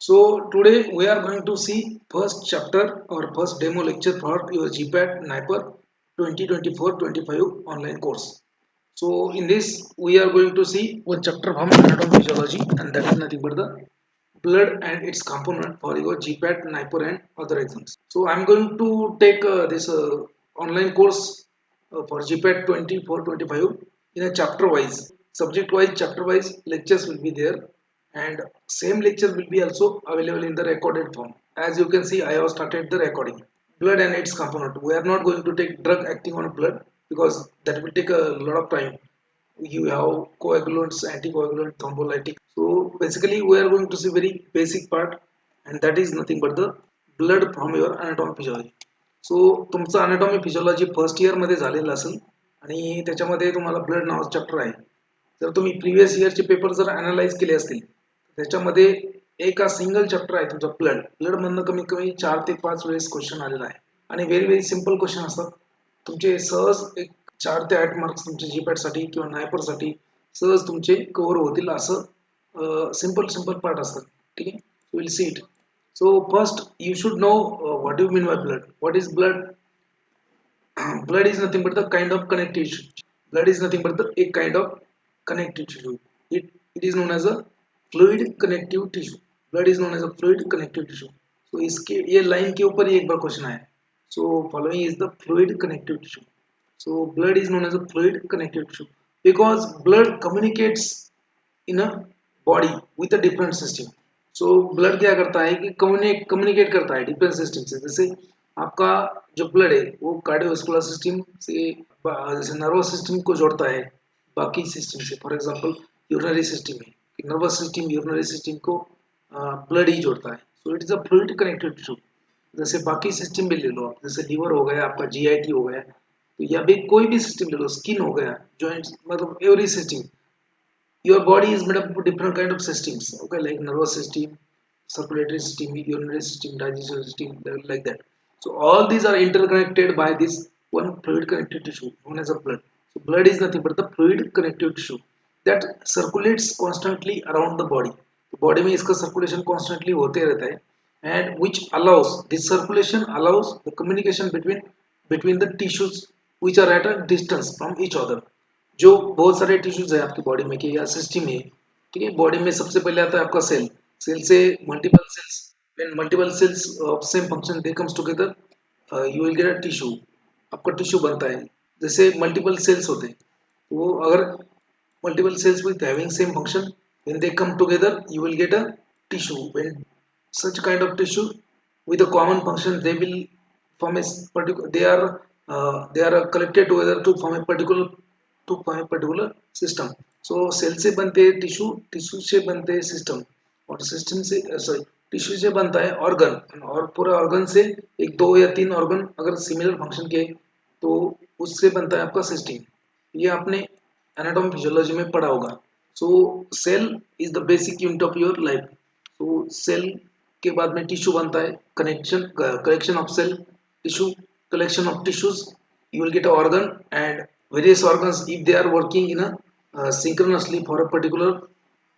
So today we are going to see first chapter or first demo lecture for your GPAT NIPER 2024-25 online course. So in this we are going to see one chapter from anatomy physiology, and that is nothing but the blood and its component for your GPAT NIPER and other exams. So I'm going to take this online course for GPAT 24-25 in a chapter wise, subject wise, chapter wise lectures will be there, and same lecture will be also available in the recorded form. As you can see, I have started the recording. Blood and its component. We are not going to take drug acting on blood because that will take a lot of time. You have coagulants, anticoagulant, thrombolytic. So basically, we are going to see very basic part, and that is nothing but the blood from your anatomy physiology. सो तुमचं anatomy physiology first इयरमध्ये झालेलं असेल आणि त्याच्यामध्ये तुम्हाला blood नावाचं chapter आहे. जर तुम्ही प्रिव्हियस इयरचे पेपर जर अनालाइज केले असतील त्याच्यामध्ये एका सिंगल चॅप्टर आहे तुमचा ब्लड मधनं कमीत कमी 4 ते 5 वेळेस क्वेश्चन आलेला आहे आणि व्हेरी व्हेरी सिंपल क्वेश्चन असतात. तुमचे सहज एक 4 ते 8 मार्क्स तुमचे जीपॅट साठी किंवा नायपर साठी सहज तुमचे कव्हर होतील असं सिंपल पार्ट असतात. ठीक आहे, will see it. So first you should know what do you mean by blood. What is blood? Blood is nothing but the kind of connective tissue. Blood is nothing but a kind of connective tissue. It is known as a fluid connective tissue. Blood is known as a fluid connective tissue. So इसके ये line के ऊपर ही एक बार question आया. So following is the fluid connective tissue. So blood is known as a fluid connective tissue because blood communicates in a body with a different system. So blood क्या करता है कि कम्युनिकेट करता है डिफरेंट सिस्टम से. जैसे आपका जो ब्लड है वो कार्डियोवास्कुलर सिस्टम से जैसे नर्वस सिस्टम को जोड़ता है बाकी सिस्टम से. फॉर एग्जांपल यूरिनरी सिस्टम है, नर्वस सिस्टम यूरिनरी सिस्टम को ब्लड ही जोड़ता है. So it is a fluid connective tissue. जैसे बाकी सिस्टम भी ले लो आप, जैसे लीवर हो गया आपका, जीआईटी हो गया, तो या भी कोई भी सिस्टम ले लो, स्किन हो गया, जॉइंट्स, मतलब every system. Your body is made up of different kind of systems, okay, like nervous system, circulatory system, urinary system, digestive system, like that. So all these are interconnected by this one fluid connective tissue known as a blood. So blood is nothing but the fluid connective tissue that circulates constantly around the body. तो body में इसका circulation constantly होते रहता है, and which allows, this circulation allows the communication between the tissues which are at a distance from each other. जो बहुत सारे tissues है आपकी बॉडी में कि या सिस्टम है. ठीक है, बॉडी में सबसे पहले आता है आपका सेल. सेल से multiple cells, when multiple cells of same function they comes together, you will get a tissue. आपका टिश्यू बनता है. जैसे मल्टीपल सेल्स होते हैं, वो अगर multiple cells with having same function, when they come together you will get a tissue. When such kind of tissue with a common function, they will form a particular, they are collected together to form a particular system. So cell से बनते हैं tissue, tissue से बनते हैं system, और system से sorry tissue से बनता है ऑर्गन, और पूरे ऑर्गन से एक 2 या 3 ऑर्गन अगर सिमिलर फंक्शन के तो उससे बनता है आपका सिस्टम. ये आपने एनाटॉमी फिजियोलॉजी में पढ़ा होगा. So cell is the basic unit of your life. तो सेल के बाद में टिश्यू बनता है, collection of cell tissue, collection of tissues, you will get an organ, and various organs, if they are working in a synchronously for a particular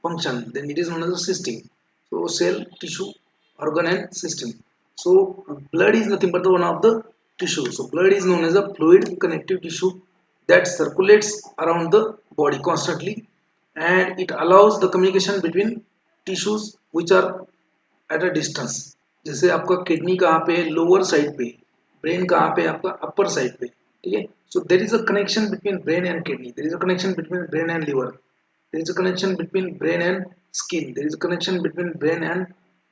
function, then it is known as a system. So cell, tissue, organ and system. So blood is nothing but the one of the tissue. So blood is known as a fluid connective tissue that circulates around the body constantly, and it allows the communication between tissues which are at a distance. जैसे आपका kidney कहाँ पे है, lower side पे, brain कहाँ पे आपका upper side पे. ठीक है, so there is a connection between brain and kidney, there is a connection between brain and liver, there is a connection between brain and skin, there is a connection between brain and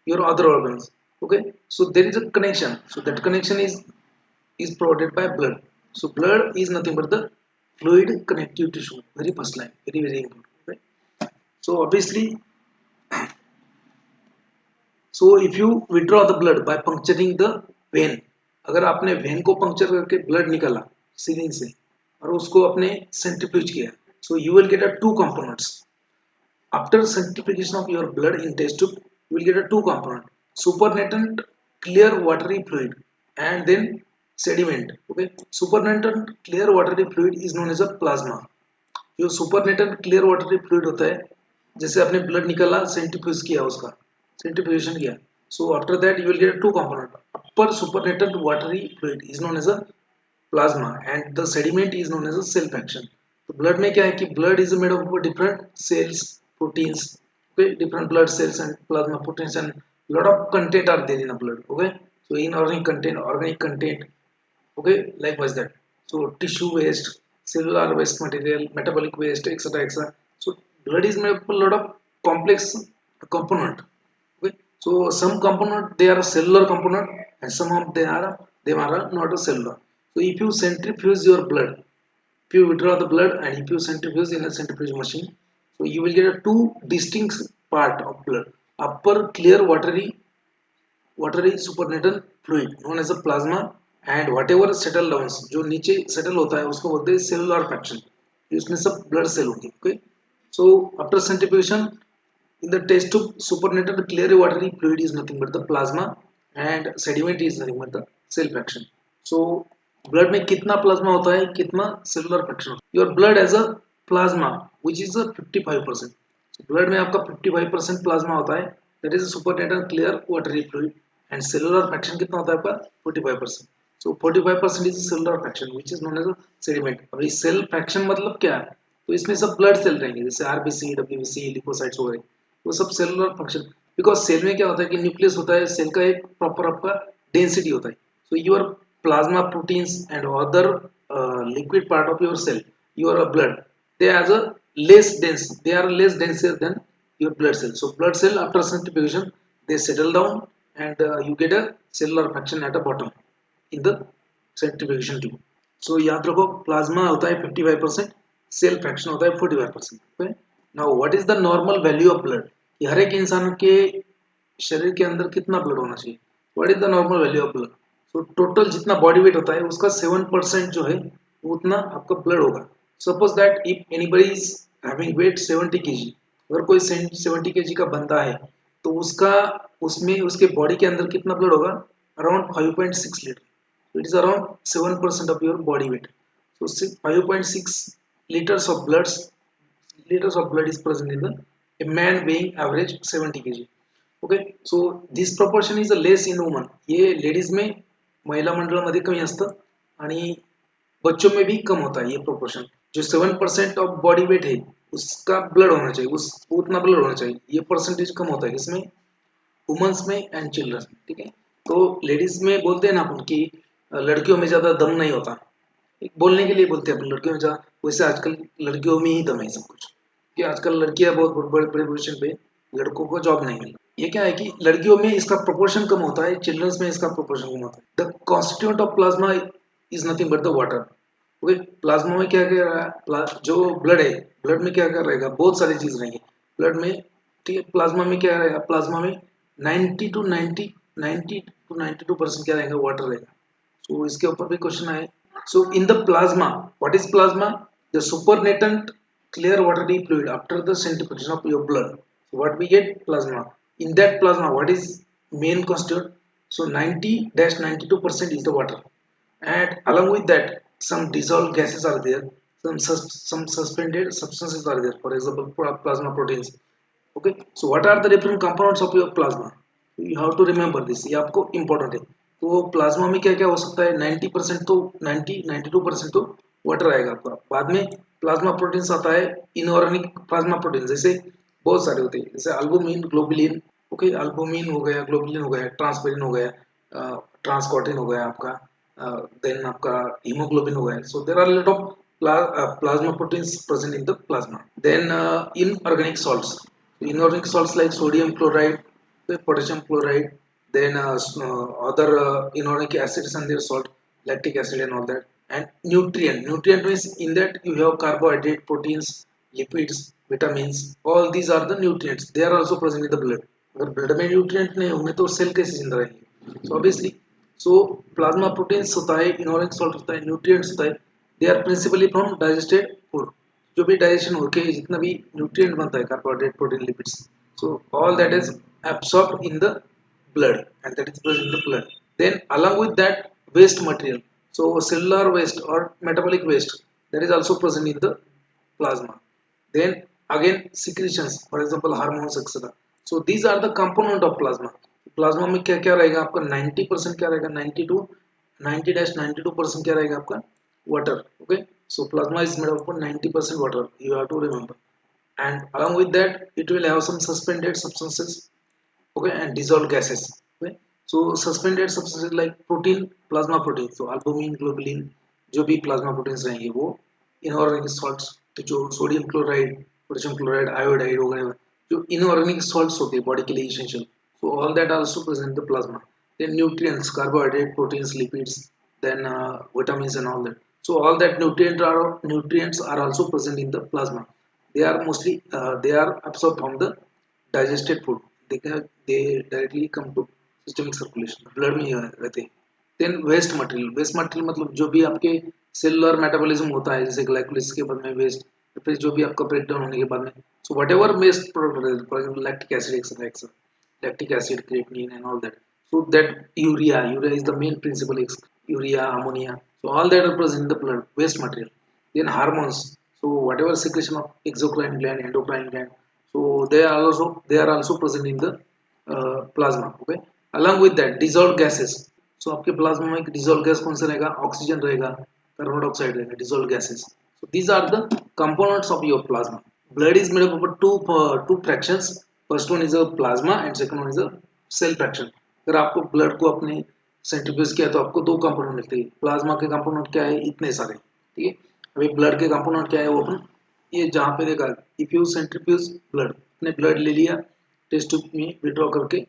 your other organs. Okay, so there is a connection, so that connection is provided by blood. So blood is nothing but the fluid connective tissue. Very first line, very important. Right? So obviously, so if you withdraw the blood by puncturing the vein, अगर आपने when को puncture करके blood निकाला ceiling से और उसको आपने centrifuge किया, so you will get a two components. After centrifugation of your blood in test tube, you will get a two component: supernatant clear watery fluid and then sediment. Okay, supernatant clear watery fluid is known as a plasma. जो supernatant clear watery fluid होता है, जैसे आपने blood निकाला, centrifuge किया उसका, centrifugation किया. So after that you will get two component. Upper supernatant watery fluid is known as a plasma and the sediment is known as a cell fraction. तो blood में क्या है कि blood is made of different cells, proteins, okay, different blood cells and plasma proteins and lot of content are there in a blood. Okay, so inorganic content, organic content. Okay, likewise that. So tissue waste, cellular waste material, metabolic waste, etc., etc. So blood is made up of a lot of complex component. Okay, so some component they are a cellular component and some of they are not a cellular. So if you centrifuge your blood, if you withdraw the blood and if you centrifuge in a centrifuge machine, so you will get a two distinct part of blood: upper clear watery supernatant fluid known as a plasma and whatever settle downs जो नीचे settle होता है उसको बोलते हैं cellular fraction. इसमें सब blood cell होती है. Okay, so after centrifugation in the test tube supernatant clear watery fluid is nothing but the plasma and sediment is nothing but the cell fraction. So blood में कितना plasma होता है कितना cellular fraction. Your blood has a plasma which is a 55%. Blood में आपका 55% plasma होता है that is supernatant clear watery fluid and cellular fraction कितना होता है आपका 45%. So 45% is cellular fraction which is known as sediment. अभी सेल फ्रैक्शन मतलब क्या है तो इसमें सब ब्लड सेल रहेंगे जैसे आरबीसी डब्ल्यूबीसी लिपोसाइट्स वगैरह वो सब सेलुलर फंक्शन बिकॉज सेल में क्या होता है कि न्यूक्लियस होता है सेल का एक प्रॉपर आपका डेंसिटी होता है. So your plasma proteins and other liquid part of your sell your blood they as a less dense they are less denser than your blood cell. So blood cell after centrifugation they settle down and you get a cellular fraction at the bottom in the centrifugation tube. So याद रखो plasma होता है 55%, cell fraction होता है 45%. okay? Now what is the normal value of blood? कि हर एक इंसान के शरीर के अंदर कितना ब्लड होना चाहिए. What is the normal value of blood? So total जितना बॉडी वेट होता है उसका 7% जो है उतना आपका ब्लड होगा. Suppose that if anybody is having wait 70 kg, अगर कोई 70 kg का बंदा है तो उसका उसमें उसके बॉडी के अंदर कितना ब्लड होगा around 5.6 litre. It is around 7% of your body weight. So 5.6 liters of blood is present in a man weighing average 70 kg. Okay, so this proportion is a less in woman. ये ladies में महिला मंडळामध्ये कमी असतं आणि बच्चों में भी कम होता है ये प्रोपोर्शन. जो 7% ऑफ बॉडी वेट है उसका ब्लड होना चाहिए उस उतना ब्लड होना चाहिए. ये परसेंटेज कम होता है इसमें वुमेन्स में एंड चिल्ड्रंस में. ठीक है, तो लेडीज में बोलते हैं ना अपन कि लड़कियों में ज्यादा दम नहीं होता. एक बोलने के लिए बोलते हैं अपन लड़कियों में ज्यादा, वैसे आजकल लड़कियों में ही दम है सब कुछ कि आजकल लड़कियां बहुत बड़े बड़े पोजिशन पे लड़कों को जॉब नहीं मिल. ये क्या है कि लड़कियों में इसका प्रोपोर्शन कम होता है चिल्ड्रंस में इसका प्रोपोर्शन कम होता है. The constituent of plasma is nothing but the water. Okay, plasma में क्या क्या रहा जो ब्लड है ब्लड में क्या क्या रहेगा बहुत सारी चीज रहेंगी ब्लड में. ठीक है, प्लाज्मा में क्या रहेगा प्लाज्मा में 90 to 92% क्या रहेगा वाटर रहेगा. सो इसके ऊपर भी क्वेश्चन आए. So in the plasma what is plasma? The supernatant clear watery fluid after the centrifugation of your blood. So what we get plasma. In that plasma, what is main constituent? So 90-92% is the water, and along with that, some dissolved gases are there. Some suspended substances are there. For example, plasma proteins. Okay. So what are the different components of your plasma? You have to remember this. ये आपको important है. तो plasma में क्या क्या हो सकता है 90% तो 92% तो वाटर आएगा आपका. बाद में प्लाज्मा प्रोटीन्स आता है इनऑर्गेनिक प्लाज्मा प्रोटीन जैसे बहुत सारे होते हैं जैसे अल्बुमिन ग्लोबुलिन. ओके, अल्बुमिन हो गया ग्लोबुलिन हो गया ट्रांसपेरिन हो गया ट्रांसकॉटिन हो गया आपका देन आपका हीमोग्लोबिन हो गया. So there are lot of plasma proteins present in the plasma. Then inorganic salts. Inorganic salts like sodium chloride, potassium chloride, then other inorganic acids and their salt, lactic acid and all that. And nutrient means in that you have carbohydrate, proteins, lipids, vitamins. All these are the nutrients. They are also present in the blood. अगर blood में nutrient नहीं होंगे तो cell कैसे जिंदा रहेंगे. So obviously so plasma proteins होता है इनऑर्गेनिक सॉल्ट होता है न्यूट्रिएंट्स होता है. They are principally from digested food. जो भी डाइजेशन होके जितना भी न्यूट्रिएंट बनता है carbohydrate protein lipids so all that is absorbed in the blood and that is present in the blood. Then along with that waste material, so cellular waste or metabolic waste, that is also present in the plasma. Then again secretions, for example hormones etc. So these are the component of plasma. Plasma में क्या क्या रहेगा आपका 90% क्या रहेगा 90-92% क्या रहेगा आपका water. Okay, so plasma is made up of 90% water, you have to remember. And along with that it will have some suspended substances, okay, and dissolved gases. Okay, so suspended substances like protein, plasma protein, so albumin, globulin, जो भी plasma proteins रहेंगे वो inorganic salts, तो जो sodium chloride, potassium chloride, iodide वगैरह जो inorganic salts होते हैं बॉडी के लिए essential, so all that also present the plasma. Then nutrients, carbohydrate, proteins, lipids, then vitamins and all that. So all that nutrients are also present in the plasma. They are mostly they are absorbed from the digested food. They directly come to systemic circulation, blood में रहते हैं. Then waste material, waste material मतलब जो भी आपके cellular metabolism होता है, जैसे ग्लाइकोलिसिस के बाद में वेस्ट, फिर जो भी आपका ब्रेक डाउन होने के बाद में, so whatever waste product, for example lactic acid et cetera, lactic acid, creatinine, and all that. So that urea is the main principal. Urea, ammonia. So all that are present in the blood, waste material. Then hormones. So whatever secretion of exocrine gland, endocrine gland. So they are also present in the plasma. Okay. Along with that, dissolved gases. So आपके plasma में dissolved gas कौन सा रहेगा? Oxygen रहेगा, carbon dioxide रहेगा, dissolved gases. So these are the components of your plasma. Blood is made up of two fractions. First one is a plasma and second one is a cell fraction. अगर आपको blood को अपने centrifuge किया तो आपको दो component मिलते हैं. प्लाज्मा के कंपोनेंट क्या है? इतने सारे. ठीक है, अभी ब्लड के कंपोनेंट क्या है वो अपन ये जहाँ पे देखा, इफ यू सेंट्रीफ्यूज ब्लड, अपने ब्लड ले लिया टेस्ट ट्यूब में विड्रॉ करके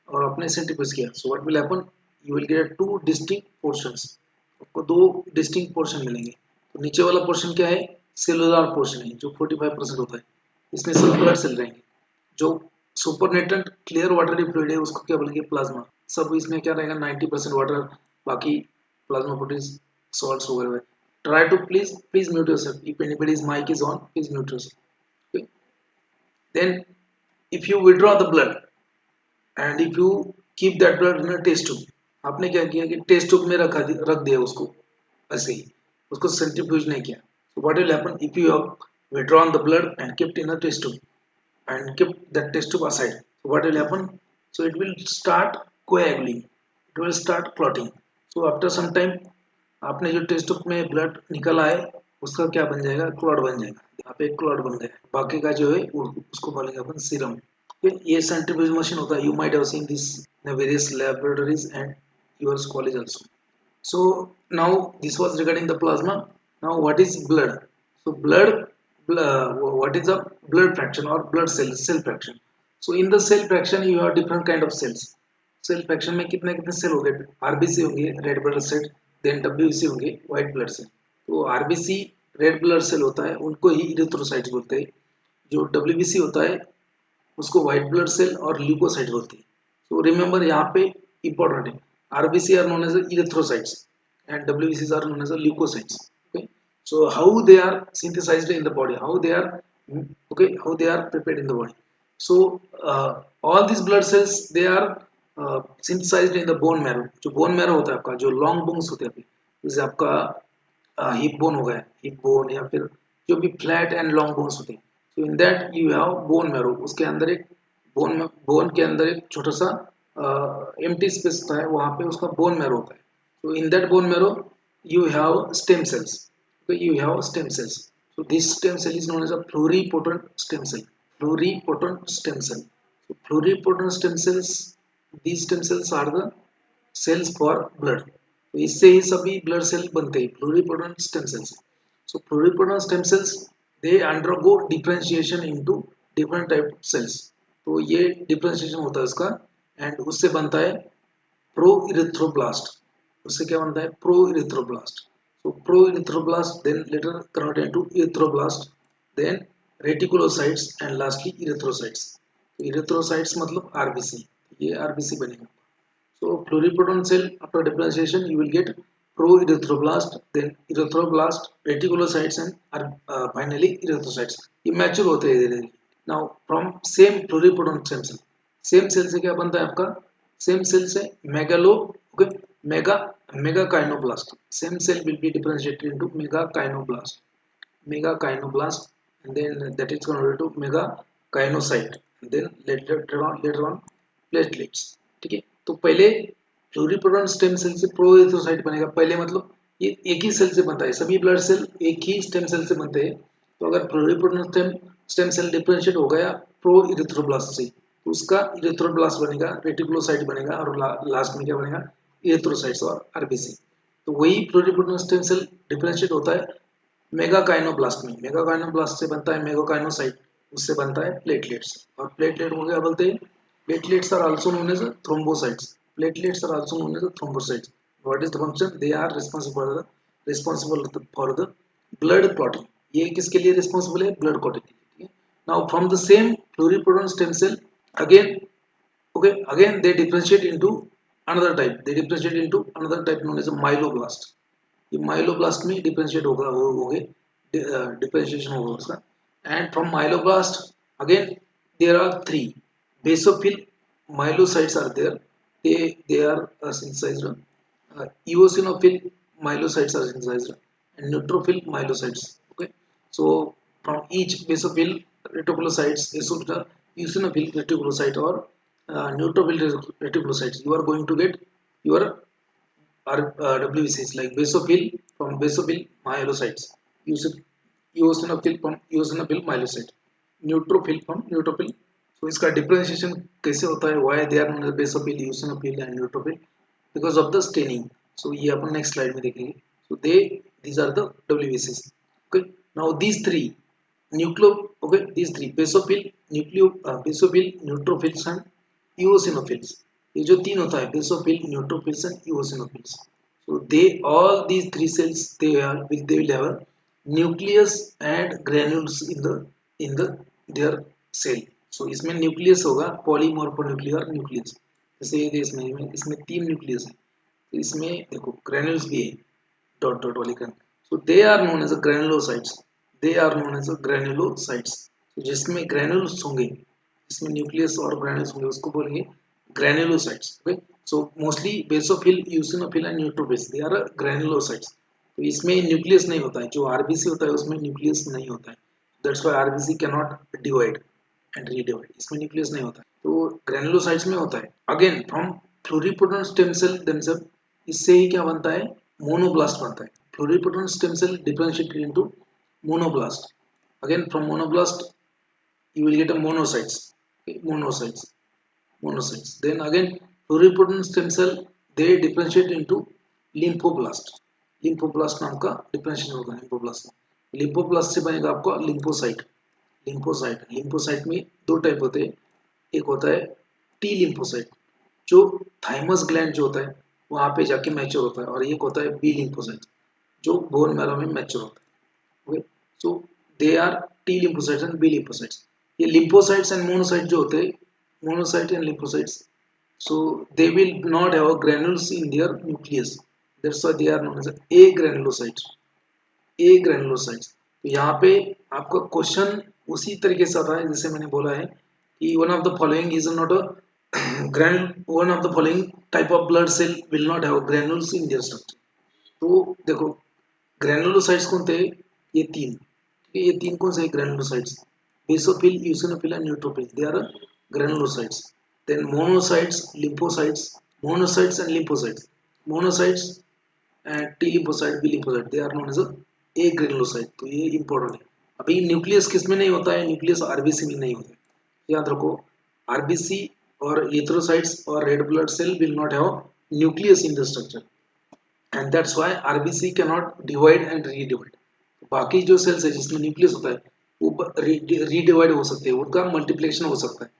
और अपने सेंट्रीफ्यूज किया, so what will happen, you will gate two distinct portions. आपको दो डिस्टिंक्ट पोर्शन मिलेंगे. तो नीचे वाला पोर्शन क्या है? सेलुलर पोर्शन है जो 45% होता है, इसमें सब ब्लड सेल रहेंगे. जो सुपरनेटेंट क्लियर वाटरी फ्लूइड है उसको क्या बोलेंगे? प्लाज्मा. सब इसमें क्या रहेगा? 90% वाटर, बाकी प्लाज्मा प्रोटीन्स, सॉल्ट्स वगैरह. Try to please mute yourself. If anybody's mic is on, please mute yourself. Then if you withdraw the blood and if you keep that blood in a test tube, आपने क्या किया कि test tube में रख दिया उसको ऐसे ही, उसको सेंट्रीफ्यूज नहीं किया. So what will happen if you have withdrawn the blood and kept in a test tube and keep that test tube aside? So what will happen? So it will start coagulating, it will start clotting. So after some time आपने जो test tube में blood निकला है उसका क्या बन जाएगा? Clot बन जाएगा. यहाँ पे एक क्लॉट बन गया. बाकी का जो है उसको बोलेंगे अपन सीरम. ये सेंट्रीफ्यूज मशीन होता है. You might have seen this in various laboratories and your college also. So now this was regarding the plasma. Now what is blood? So what is a blood fraction or blood cell fraction? So in the cell fraction you have different kind of cells. Cell fraction में कितने कितने cell हो गए? RBC होंगे, red blood cell, then WBC होंगे, white blood cell. तो RBC red blood cell होता है उनको ही इरिथ्रोसाइट्स बोलते हैं. जो डब्ल्यूबीसी होता है उसको व्हाइट ब्लड सेल और ल्यूकोसाइट बोलते हैं. सो रिमेंबर यहाँ पे इंपॉर्टेंट है, RBC are known as erythrocytes and WBCs are known as leukocytes. Okay, so how they are synthesized in the body, how they are prepared in the body. So all these blood cells they are synthesized in the bone marrow. जो bone marrow होता है आपका, जो long bones होते हैं, जैसे आपका hip bone हो गया, hip bone या फिर जो भी flat and long bones होते हैं. So in that you have bone marrow. उसके अंदर एक बोन के अंदर एक छोटा सा एम्प्टी स्पेस होता है, वहाँ पे उसका बोन मैरो होता है. तो in that bone marrow you have stem cells. You have stem cells. So this stem cell is known as a pluripotent stem cell. Pluripotent stem cell. So pluripotent stem cells, these stem cells are the cells for blood. तो इससे ही सभी blood cell बनते हैं, pluripotent stem cells. So pluripotent stem cells they undergo differentiation into different type of cells. तो ये differentiation होता है इसका एंड उससे बनता है प्रो इरिथ्रोब्लास्ट. उससे क्या बनता है? Proerythroblast. So proerythroblast then later converted into erythroblast, then reticulocytes and lastly erythrocytes. Erythrocytes मतलब आरबीसी, ये आरबीसी बनेगा. So pluripotent cell after differentiation you will get proerythroblast, then erythroblast, reticulocytes and finally erythrocytes. ये mature होते हैं धीरे धीरे. Now from same pluripotent cell, same cell से क्या बनता है आपका? सेम सेल से okay, megakaryoblast. Same cell will be differentiated into megakaryoblast and then that is converted to megakaryocyte, then later on platelets. ठीक है, तो पहले प्लूरिपोटेंट स्टेम सेल से प्रो एरिथ्रोसाइट बनेगा। पहले मतलब ये एक ही सेल से बनता है, सभी ब्लड सेल एक ही स्टेम सेल से बनते हैं। तो अगर प्लूरिपोटेंट स्टेम सेल डिफरेंशिएट हो गया प्रो इरिथ्रोब्लास्ट से, तो उसका इरिथ्रोब्लास्ट बनेगा, रेटिकुलोसाइट बनेगा, और लास्ट में क्या बनेगा, इरिथ्रोसाइट्स और आरबीसी। तो वही प्लूरिपोटेंट स्टेम सेल डिफरेंशिएट होता है मेगाकाइनोब्लास्ट में। मेगाकाइनोब्लास्ट से बनता है मेगाकाइनोसाइट, उससे बनता है प्लेटलेट्स। और प्लेटलेट को क्या बोलते हैं, platelets are also known as thrombocytes. Platelets are also known as thrombocytes. What is the function, they are responsible for the blood clotting. ये किसके लिए रिस्पॉन्सिबल है, ब्लड क्लॉटिंग के लिए। Now from the same pluripotent stem cell again, okay, again they differentiate into another type, they differentiate into another type known as a myeloblast। ये myeloblast में differentiate होगा, हो गए डिफरेंशिएशन होगा उसका। And from myeloblast again there are three basophil myelocytes are there, they are synthesized, eosinophil myelocytes are synthesized, and neutrophil myelocytes। Okay, so from each basophil reticulocytes, eosinophil reticulocyte or neutrophil reticulocytes, you are going to get your WBCs like basophil from basophil myelocytes, eosinophil from eosinophil myelocyte, neutrophil from neutrophil। So इसका differentiation कैसे होता है, why they are known as basophil, eosinophil and neutrophil, because of the staining। So ये अपन next slide में देखेंगे। So these are the WBCs। Okay, now these three okay, these three basophil, basophil, neutrophils and eosinophils, ये जो तीन होता है basophil, neutrophils and eosinophils. so these three cells, they will have a nucleus and granules in the their cell। so इसमें nucleus होगा, polymorphonuclear nucleus. जैसे ये इसमें तीन न्यूक्लियस है, तो इसमें देखो ग्रेन्यूल्स भी है, डॉट डॉट वाली grain. so they are known as a granulocytes, they are known as a granulocytes। so जिसमें ग्रेन्यूल्स होंगे, जिसमें न्यूक्लियस और ग्रेन्यूल्स होंगे, उसको बोलेंगे granulocytes। Okay, so mostly basophil, eosinophil and neutrophils, they are granulocytes। तो इसमें न्यूक्लियस नहीं होता है, जो आरबीसी होता है उसमें न्यूक्लियस नहीं होता है। That's why RBC can not divide and redivide, इसमें न्यूक्लियस नहीं होता है, तो ग्रेनुलोसाइट्स में होता है। Again from pluripotent stem cell themself, इससे ही क्या बनता है, मोनोब्लास्ट बनता है। Pluripotent stem cell differentiated into monoblast. Again from monoblast you will get a monocytes, okay, monocytes, then again pluripotent stem cell, they differentiate into lymphoblast। lymphoblast नाम का differentiation होगा lymphoblast। lymphoblast से बनेगा आपका lymphocyte। lymphocyte में दो type होते हैं, एक होता है टी लिम्फोसाइट, जो थाइमस ग्लैंड जो होता है वहां पे जाके मैच्योर होता है, और एक होता है बी लिम्फोसाइट, जो बोन मैरो में मैच्योर होता है। Okay, so they are T lymphocytes and B lymphocytes. ये लिम्फोसाइट्स एंड मोनोसाइट जो होते हैं, monocyte and lymphocytes, so they will not have granules in their nucleus, that's why they are known as agranulocytes। तो यहाँ पे आपका question उसी तरीके से आता है जैसे मैंने बोला है कि one of the following is not a one of the following type of blood cell will not have granules in their structure. तो देखो ग्रेनुलोसाइट्स कौन थे, ये तीन, ठीक है, ये तीन कौन से granulocytes, basophil, eosinophil and neutrophils, they are granulocytes। then monocytes, lymphocytes, monocytes and lymphocytes, monocytes and T lymphocyte, B lymphocyte, they are known as a granulocyte। तो ये इंपॉर्टेंट है। अभी न्यूक्लियस किसमें नहीं होता है, न्यूक्लियस आरबीसी में नहीं होता है, याद रखो। आरबीसी और एरिथ्रोसाइट्स और red blood cell will not have nucleus in the structure, and that's why RBC can not divide and redivide. बाकी जो सेल्स है जिसमें न्यूक्लियस होता है वो रीडिवाइड हो सकते हैं, उनका मल्टीप्लिकेशन हो सकता है,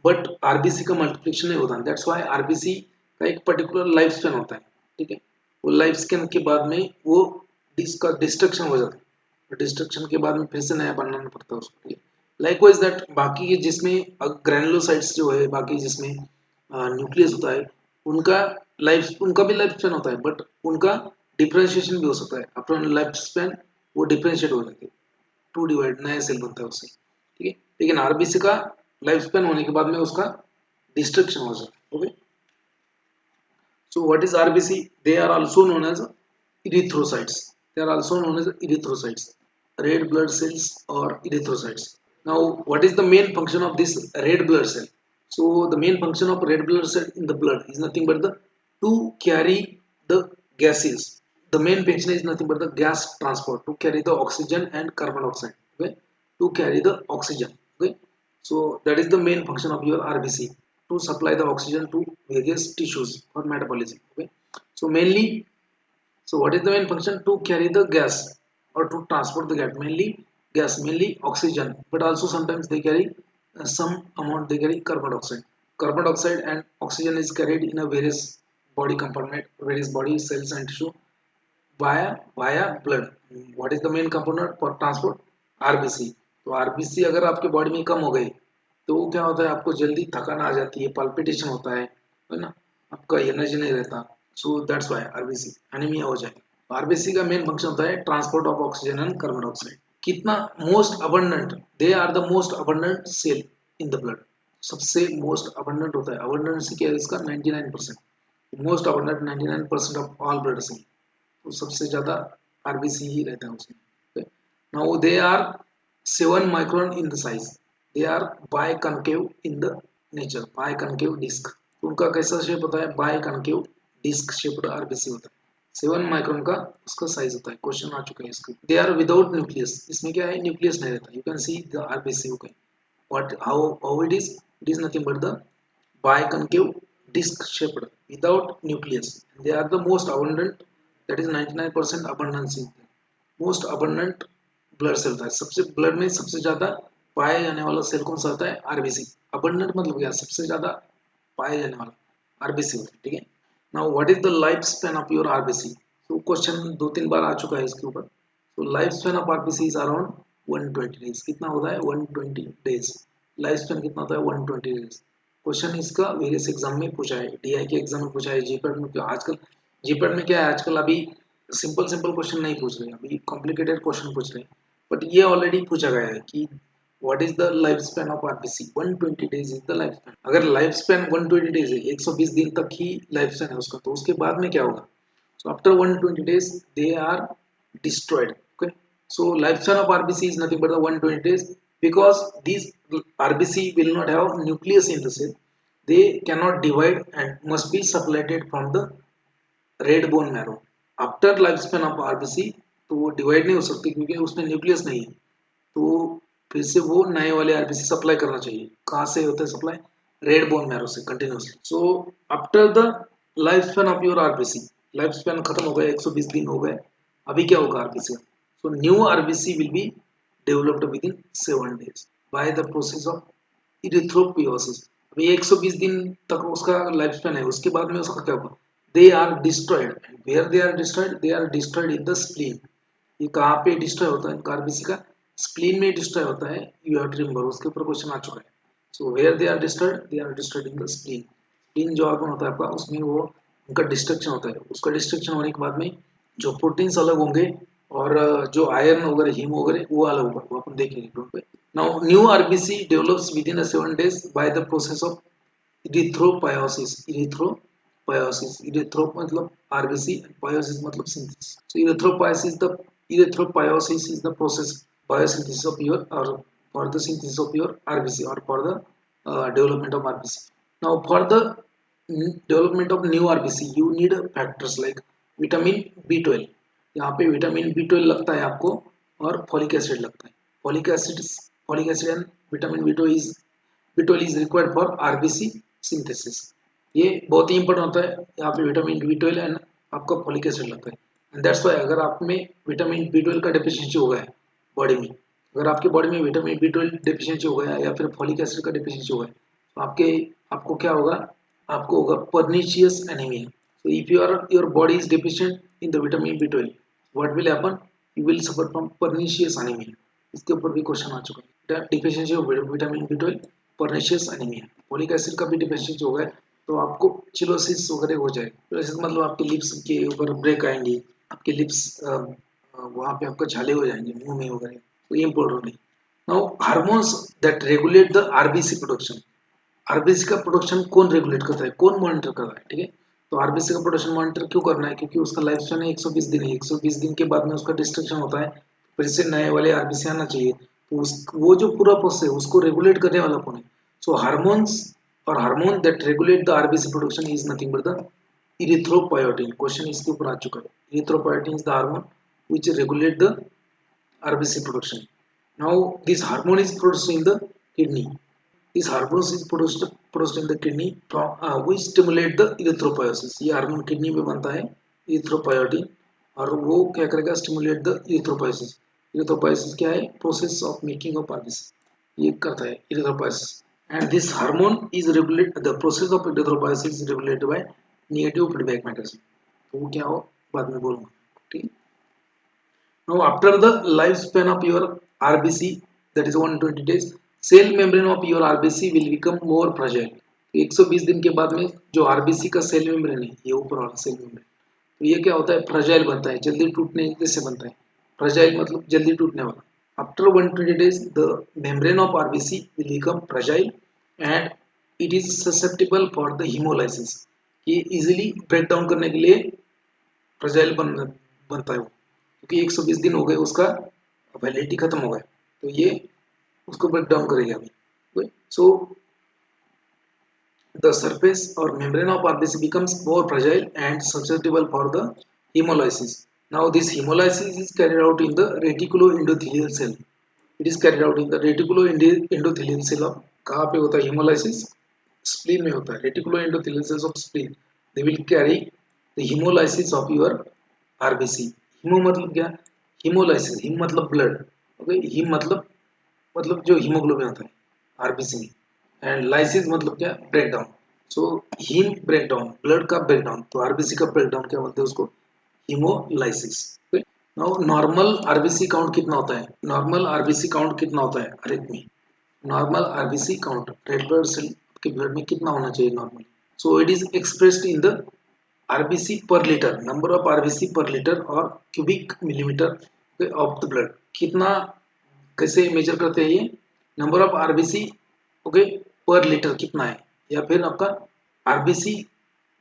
बट आरबीसी का मल्टीप्लिकेशन नहीं होता। दैट्स व्हाई आरबीसी का एक पर्टिकुलर लाइफ स्पैन होता है, ठीक है, वो लाइफ स्पैन के बाद में वो इसका डिस्ट्रक्शन हो जाता है, डिस्ट्रक्शन के बाद में फिर से नया बनाना पड़ता है उसको। लाइकवाइज दैट बाकी के जिसमें ग्रैनुलोसाइट्स जो है, बाकी जिसमें न्यूक्लियस होता है, उनका भी लाइफ स्पैन होता है, बट उनका डिफरेंशिएशन भी हो सकता है। आफ्टर लाइफ स्पैन वो डिफरेंशिएट हो जाते हैं, टू डिवाइड नया सेल बनता है उससे, ठीक है। लेकिन आरबीसी का लाइफ स्पैन होने के बाद में उसका डिस्ट्रक्शन हो जाता है। Okay, so what is RBC, they are also known as erythrocytes, they are also known as erythrocytes, red blood cells और erythrocytes. Now, what is the main function of this red blood cell? So the main function of red blood cell in the blood is nothing but the to carry the gases. The main function is nothing but the gas transport, to carry the oxygen and carbon dioxide. Okay, to carry the oxygen. Okay, so that is the main function of your RBC, to supply the oxygen to various tissues for metabolism. Okay, so mainly, so what is the main function? To carry the gas or to transport the gas, mainly gas, mainly oxygen, but also sometimes they carry some amount, they carry carbon dioxide. Carbon dioxide and oxygen is carried in a various body compartment, various body cells and tissue via blood. What is the main component for transport? RBC. तो RBC अगर आपके body में कम हो गई तो क्या होता है, आपको जल्दी थकान आ जाती है, पल्पिटेशन होता है ना, आपका एनर्जी नहीं रहता. So that's why RBC anaemia हो जाए. आरबीसी का मेन फंक्शन होता है transport of oxygen and carbon dioxide. कितना most abundant, they are the most abundant cell in the blood. सबसे मोस्ट अबंडेंट होता है, अबंडेंसी क्या है इसका, 99%. Most abundant 99% of all blood cell. तो सबसे ज्यादा आरबीसी ही रहता है उसमें. Now they are 7 micron in the size. They are bye concave in the nature, biconcave disc. तो उनका कैसा शेप होता है, biconcave disc shaped RBC होता है. 7 माइक्रोन का उसका साइज होता है. क्वेश्चन आ चुका है इसका. They are without nucleus. इसमें क्या है, न्यूक्लियस नहीं रहता. You can see the RBC. Okay, what how it is nothing but the biconcave disc shaped without nucleus. They are the most abundant, that is 99% abundance in them. Most abundant blood cell होता है. सबसे blood में सबसे ज्यादा पाया जाने वाला cell कौन सा होता है, आरबीसी. अबंडेंट मतलब क्या, सबसे ज्यादा पाया जाने वाला आरबीसी होता है. ठीक है. Now what is the life span of your RBC. तो क्वेश्चन 2-3 बार आ चुका है इसके ऊपर. तो life span of RBC is around 120 days. कितना होता है, 120 डेज. लाइफ स्पैन कितना होता है, 120 डेज. क्वेश्चन इसका वेरियस एग्जाम में पूछा है, डीआई के एग्जाम में पूछा है, जीपैट में. आजकल जीपैट में क्या है, आजकल अभी सिंपल सिंपल क्वेश्चन नहीं पूछ रहे, अभी कॉम्प्लिकेटेड क्वेश्चन पूछ रहे हैं. बट ये ऑलरेडी पूछा गया है कि what is the life span of RBC. 120 days is the life span. अगर लाइफ स्पैन 120 डेज है, 120 दिन तक ही लाइफ स्पैन है उसका, तो उसके बाद में क्या होगा. So after 120 days they are destroyed. Okay, so lifespan of RBC is nothing but the 120 days, because these RBC will not have nucleus in the cell. They cannot divide and must be supplemented from the red bone marrow. After life span of RBC तो वो divide नहीं हो सकती क्योंकि उसमें nucleus नहीं है. तो फिर से वो नए वाले आरबीसी सप्लाई करना चाहिए. कहाँ से होता है सप्लाई, रेड बोन मैरो से continuously. So after the life span of your RBC, life span खत्म हो गया, 120 दिन हो गए, अभी क्या होगा RBC. So new RBC will be developed within 7 days by the process of erythropoiesis. अभी 120 दिन तक उसका लाइफ स्पैन है, उसके बाद में उसका क्या होगा, they are destroyed. where they are destroyed, they are destroyed in the spleen. ये कहाँ पे डिस्ट्रॉय होता है आरबीसी का, स्प्लीन में डिस्ट्रॉय होता है. यू हैव टू रिमेंबर, उसके ऊपर क्वेश्चन आ चुका है. So where they are destroyed, they are destroyed in the spleen. Spleen जो ऑर्गन होता है आपका, उसमें वो उनका डिस्ट्रक्शन होता है. उसका डिस्ट्रक्शन होने के बाद में जो प्रोटीन्स अलग होंगे और जो आयरन वगैरह, हीम वगैरह, वो अलग होगा, वो अपन देखेंगे. Now new RBC develops within 7 days by the process of erythropoiesis. Erythropoiesis, erythro मतलब आरबीसी, पायोसिस मतलब synthesis. So erythropoiesis is the process biosynthesis of your, or for the synthesis of your RBC, or for the development of RBC. Now for the development of new RBC you need factors like vitamin B12. यहाँ पे vitamin B12 लगता है आपको, और folic acid लगता है. Folic acid and vitamin B12 is required for RBC synthesis. ये बहुत ही इंपॉर्टेंट होता है. यहाँ पे विटामिन B12 एंड आपका फॉलिक एसिड लगता है. एंड दैट्स वाई अगर आप में विटामिन B12 का डेफिशिएंसी हो गया है बॉडी में, अगर आपके बॉडी में विटामिन B12 डेफिशिएंसी हो गया या फिर फॉलिक एसिड का डेफिशिएंसी हो गया, तो आपको क्या होगा, आपको होगा pernicious anaemia. So if your body is deficient in the vitamin B12, what will happen? You will suffer from pernicious anemia. इसके ऊपर भी क्वेश्चन आ चुका है. Deficiency of vitamin B12, pernicious anaemia. Folic acid का भी डिफिशिएंसी हो गया तो आपको चिलोसिस वगैरह हो जाएगा. चिलोसिस मतलब आपके लिप्स के ऊपर ब्रेक आएंगे, आपके लिप्स वहाँ पे आपका छाले हो जाएंगे मुंह में वगैरह. तो ये इंपॉर्टेंट है. Now hormones that regulate the RBC production. RBC का प्रोडक्शन कौन रेगुलेट करता है, कौन मॉनिटर कर रहा है. ठीक है. तो आरबीसी का प्रोडक्शन मॉनिटर क्यों करना है, क्योंकि उसका लाइफ स्पैन 120 दिन है. 120 दिन के बाद में उसका डिस्ट्रक्शन होता है, फिर से नए वाले आरबीसी आना चाहिए. तो वो जो पूरा प्रोसेस है उसको रेगुलेट करने वाला कौन है? सो हार्मोन्स और hormone that regulate the RBC production is nothing but the erythropoietin. Question इसके ऊपर आ चुका है. Erythropoietin is the hormone which regulate the RBC production. Now this hormone is produced in the kidney. This hormone is produced in the kidney from which stimulate the erythropoiesis. ये hormone kidney में बनता है erythropoietin और वो क्या करेगा? Stimulate the erythropoiesis. erythropoiesis क्या है? Process of making of RBC ये करता है erythropoiesis. And this hormone is regulate the process of erythropoiesis is regulated by negative feedback mechanism. तो वो क्या हो बाद में बोलूँगा. ठीक है. Now, after the lifespan of your RBC, that is 120 days, cell membrane of your RBC will become more fragile. 120 दिन के बाद में जो RBC का सेल मेम्ब्रेन है, ये ऊपर वाला सेल मेम्ब्रेन, तो ये क्या होता है? फ्रेजाइल बनता है, जल्दी टूटने जैसे बनता है. फ्रेजाइल मतलब जल्दी टूटने वाला. After 120 days, the membrane of RBC will become fragile and it is susceptible for the hemolysis. ये इजीली ब्रेक डाउन करने के लिए फ्रेजाइल बनता है वो, क्योंकि 120 दिन हो गए, उसका वैलिडिटी खत्म हो गया, तो ये उसको ब्रेक डाउन करेगा अभी. सो द सरफेस और membrane of RBC becomes more fragile and susceptible for the hemolysis. Now this hemolysis is carried out in the reticuloendothelial cell. It is carried out in the reticuloendothelial cell of, कहाँ पे होता है hemolysis? Spleen में होता है. reticuloendothelial cells of spleen, they will carry the hemolysis of your RBC. Haemo मतलब क्या? Haemolysis. Haem मतलब ब्लड. ओके. हीम मतलब जो हीमोग्लोबिन होता है आरबीसी में, एंड लाइसिस मतलब क्या? Break down. So haem break down, blood का ब्रेक डाउन, तो आरबीसी का ब्रेक डाउन क्या बोलते हैं उसको? Haemolysis. Now normal RBC count कितना होता है? नॉर्मल आरबीसी काउंट कितना होता है हर एक में? Normal RBC count red blood cell के ब्लड में कितना होना चाहिए normal? So it is expressed in the RBC per liter, number of RBC per liter और cubic millimeter of the blood. कितना कैसे मेजर करते हैं ये? Number of RBC okay per litre कितना है, या फिर आपका RBC